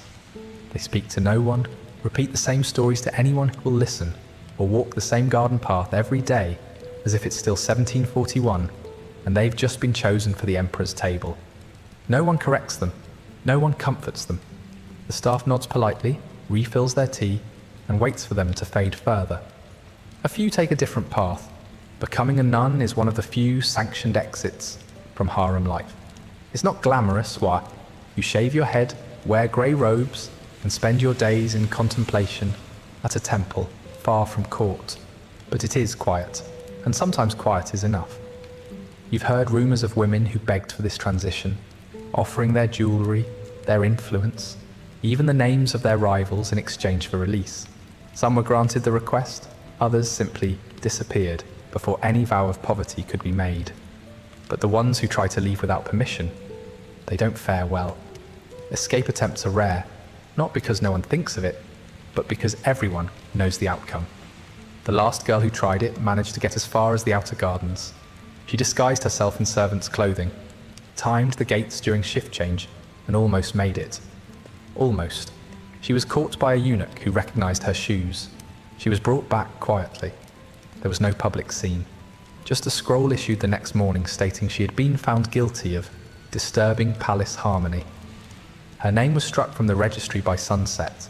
They speak to no one, repeat the same stories to anyone who will listen, or walk the same garden path every day as if it's still 1741 and they've just been chosen for the emperor's table. No one corrects them, no one comforts them. The staff nods politely, refills their tea, and waits for them to fade further. A few take a different path. Becoming a nun is one of the few sanctioned exits from harem life. It's not glamorous, why? You shave your head, wear grey robes, and spend your days in contemplation at a temple far from court. But it is quiet, and sometimes quiet is enough. You've heard rumours of women who begged for this transition, offering their jewellery, their influence, even the names of their rivals in exchange for release. Some were granted the request, others simply disappeared before any vow of poverty could be made. But the ones who try to leave without permission, they don't fare well. Escape attempts are rare, not because no one thinks of it, but because everyone knows the outcome. The last girl who tried it managed to get as far as the outer gardens. She disguised herself in servant's clothing, timed the gates during shift change, and almost made it. Almost. She was caught by a eunuch who recognized her shoes. She was brought back quietly. There was no public scene. Just a scroll issued the next morning stating she had been found guilty of disturbing palace harmony. Her name was struck from the registry by sunset.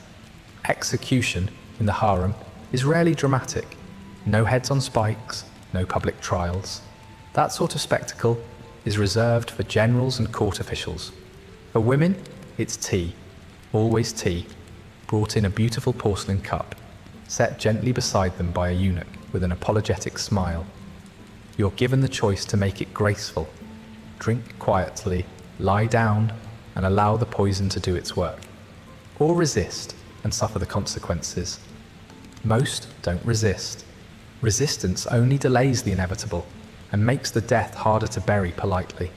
Execution in the harem is rarely dramatic. No heads on spikes, no public trials. That sort of spectacle is reserved for generals and court officials. For women, it's tea, always tea, brought in a beautiful porcelain cup, set gently beside them by a eunuch with an apologetic smile. You're given the choice to make it graceful. Drink quietly, lie down, and allow the poison to do its work. Or resist and suffer the consequences. Most don't resist. Resistance only delays the inevitable and makes the death harder to bury politely.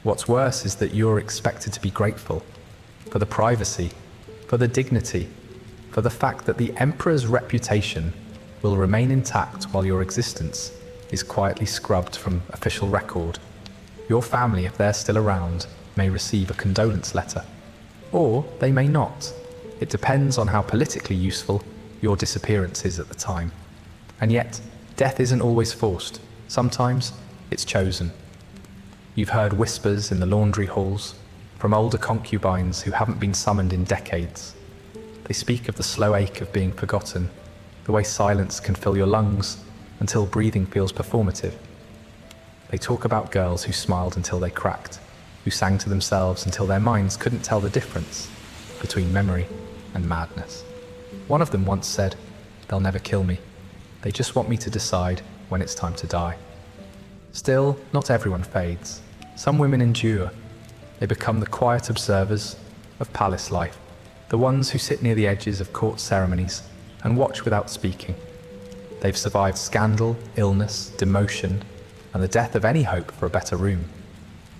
What's worse is that you're expected to be grateful for the privacy, for the dignity, for the fact that the emperor's reputation will remain intact while your existence is quietly scrubbed from official record. Your family, if they're still around, may receive a condolence letter, or they may not. It depends on how politically useful your disappearance is at the time. And yet, death isn't always forced. Sometimes it's chosen. You've heard whispers in the laundry halls from older concubines who haven't been summoned in decades. They speak of the slow ache of being forgotten, the way silence can fill your lungs until breathing feels performative. They talk about girls who smiled until they cracked, who sang to themselves until their minds couldn't tell the difference between memory and madness. One of them once said, "They'll never kill me. They just want me to decide when it's time to die." Still, not everyone fades. Some women endure. They become the quiet observers of palace life, the ones who sit near the edges of court ceremonies and watch without speaking. They've survived scandal, illness, demotion, and the death of any hope for a better room.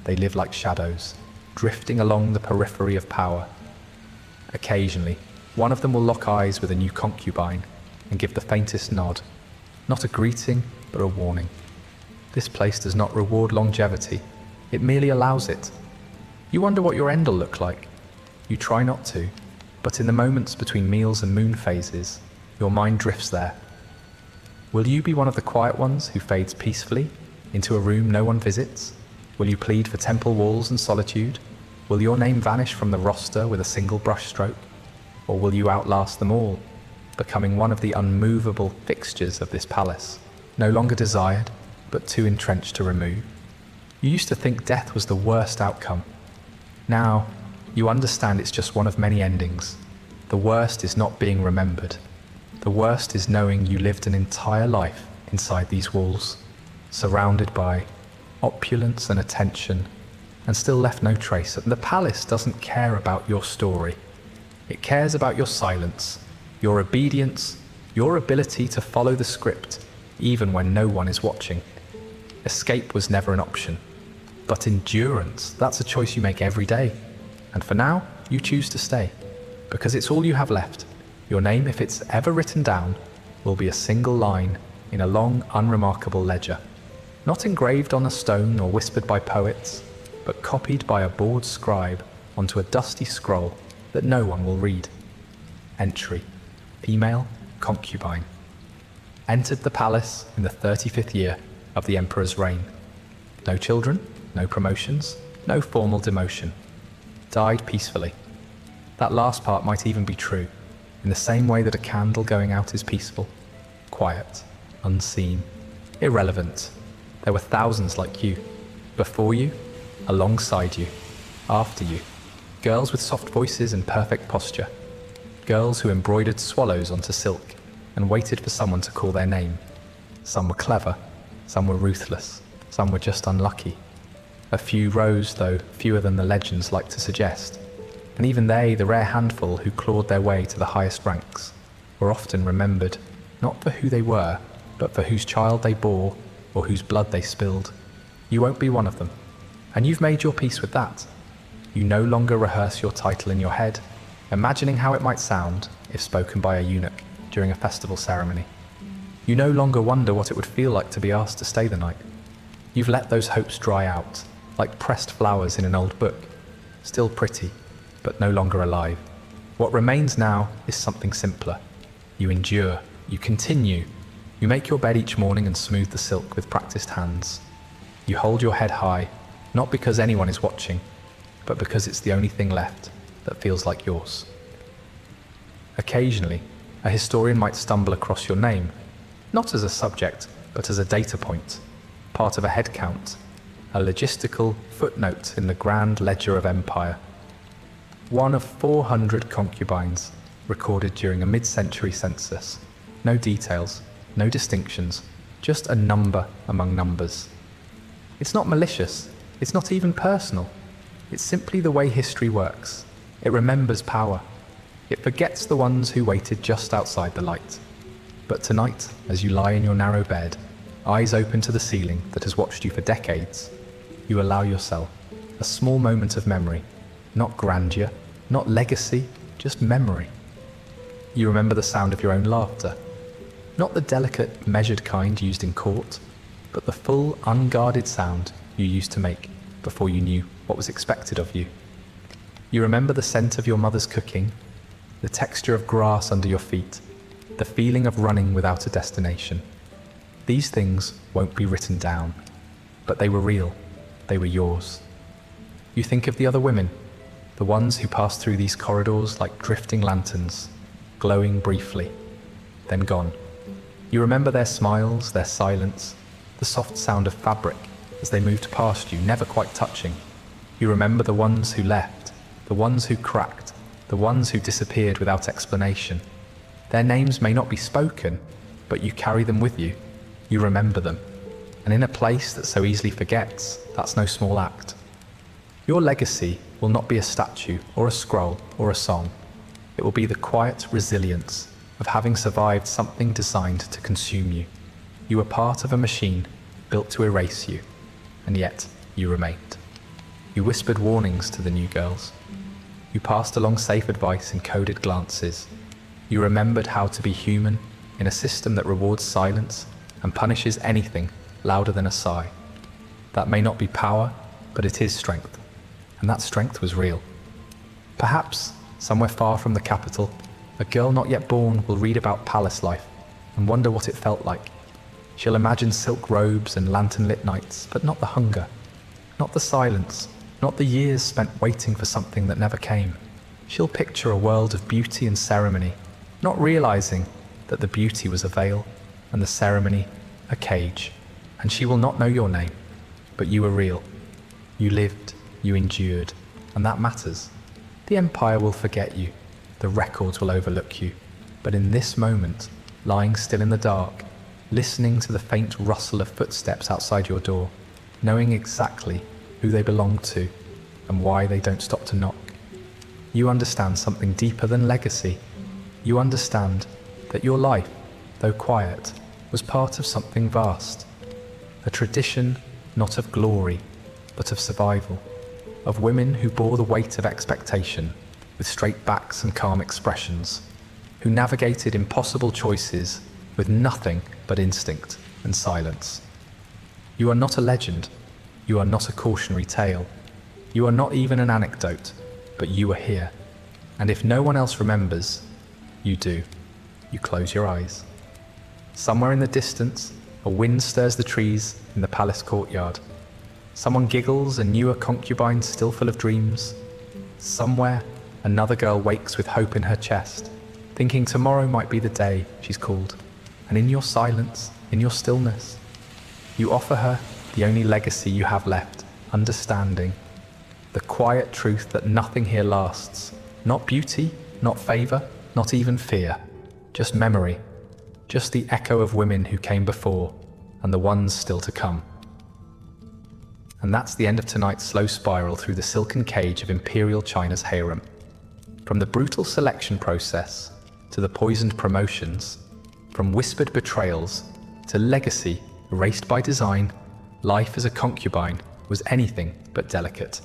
They live like shadows, drifting along the periphery of power. Occasionally, one of them will lock eyes with a new concubine and give the faintest nod, not a greeting, but a warning. This place does not reward longevity, it merely allows it. You wonder what your end will look like. You try not to, but in the moments between meals and moon phases, your mind drifts there. Will you be one of the quiet ones who fades peacefully into a room no one visits? Will you plead for temple walls and solitude? Will your name vanish from the roster with a single brushstroke? Or will you outlast them all, becoming one of the unmovable fixtures of this palace, no longer desired, but too entrenched to remove? You used to think death was the worst outcome. Now, you understand it's just one of many endings. The worst is not being remembered. The worst is knowing you lived an entire life inside these walls, surrounded by opulence and attention, and still left no trace. And the palace doesn't care about your story. It cares about your silence, your obedience, your ability to follow the script, even when no one is watching. Escape was never an option. But endurance, that's a choice you make every day. And for now, you choose to stay, because it's all you have left. Your name, if it's ever written down, will be a single line in a long, unremarkable ledger. Not engraved on a stone or whispered by poets, but copied by a bored scribe onto a dusty scroll that no one will read. Entry: female concubine. Entered the palace in the 35th year of the emperor's reign. No children, no promotions, no formal demotion. Died peacefully. That last part might even be true, in the same way that a candle going out is peaceful, quiet, unseen, irrelevant. There were thousands like you, before you, alongside you, after you. Girls with soft voices and perfect posture. Girls who embroidered swallows onto silk and waited for someone to call their name. Some were clever, some were ruthless, some were just unlucky. A few rose, though fewer than the legends like to suggest. And even they, the rare handful who clawed their way to the highest ranks, were often remembered, not for who they were, but for whose child they bore or whose blood they spilled. You won't be one of them, and you've made your peace with that. You no longer rehearse your title in your head, imagining how it might sound if spoken by a eunuch during a festival ceremony. You no longer wonder what it would feel like to be asked to stay the night. You've let those hopes dry out, like pressed flowers in an old book, still pretty, but no longer alive. What remains now is something simpler. You endure, you continue. You make your bed each morning and smooth the silk with practiced hands. You hold your head high, not because anyone is watching, but because it's the only thing left that feels like yours. Occasionally, a historian might stumble across your name, not as a subject, but as a data point, part of a head count, a logistical footnote in the grand ledger of empire. One of 400 concubines recorded during a mid-century census. No details, no distinctions, just a number among numbers. It's not malicious, it's not even personal. It's simply the way history works. It remembers power. It forgets the ones who waited just outside the light. But tonight, as you lie in your narrow bed, eyes open to the ceiling that has watched you for decades, you allow yourself a small moment of memory, not grandeur, not legacy, just memory. You remember the sound of your own laughter, not the delicate, measured kind used in court, but the full, unguarded sound you used to make before you knew what was expected of you. You remember the scent of your mother's cooking, the texture of grass under your feet, the feeling of running without a destination. These things won't be written down, but they were real, they were yours. You think of the other women, the ones who passed through these corridors like drifting lanterns, glowing briefly, then gone. You remember their smiles, their silence, the soft sound of fabric as they moved past you, never quite touching. You remember the ones who left, the ones who cracked, the ones who disappeared without explanation. Their names may not be spoken, but you carry them with you. You remember them. And in a place that so easily forgets, that's no small act. Your legacy will not be a statue or a scroll or a song. It will be the quiet resilience of having survived something designed to consume you. You were part of a machine built to erase you, and yet you remained. You whispered warnings to the new girls. You passed along safe advice in coded glances. You remembered how to be human in a system that rewards silence and punishes anything louder than a sigh. That may not be power, but it is strength, and that strength was real. Perhaps, somewhere far from the capital, a girl not yet born will read about palace life and wonder what it felt like. She'll imagine silk robes and lantern-lit nights, but not the hunger, not the silence, not the years spent waiting for something that never came. She'll picture a world of beauty and ceremony, not realizing that the beauty was a veil and the ceremony a cage. And she will not know your name, but you were real. You lived, you endured, and that matters. The empire will forget you, the records will overlook you, but in this moment, lying still in the dark, listening to the faint rustle of footsteps outside your door, knowing exactly who they belong to and why they don't stop to knock, you understand something deeper than legacy. You understand that your life, though quiet, was part of something vast. A tradition not of glory, but of survival, of women who bore the weight of expectation with straight backs and calm expressions, who navigated impossible choices with nothing but instinct and silence. You are not a legend, you are not a cautionary tale, you are not even an anecdote, but you are here. And if no one else remembers, you do. You close your eyes. Somewhere in the distance, a wind stirs the trees in the palace courtyard. Someone giggles, a newer concubine still full of dreams. Somewhere, another girl wakes with hope in her chest, thinking tomorrow might be the day she's called. And in your silence, in your stillness, you offer her the only legacy you have left, understanding. The quiet truth that nothing here lasts. Not beauty, not favor, not even fear. Just memory. Just the echo of women who came before, and the ones still to come. And that's the end of tonight's slow spiral through the silken cage of Imperial China's harem. From the brutal selection process, to the poisoned promotions, from whispered betrayals, to legacy erased by design, life as a concubine was anything but delicate.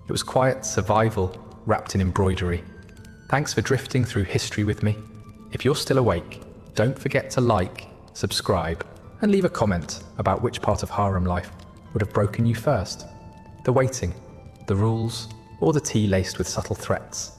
It was quiet survival wrapped in embroidery. Thanks for drifting through history with me. If you're still awake, don't forget to like, subscribe, and leave a comment about which part of harem life would have broken you first. The waiting, the rules, or the tea laced with subtle threats.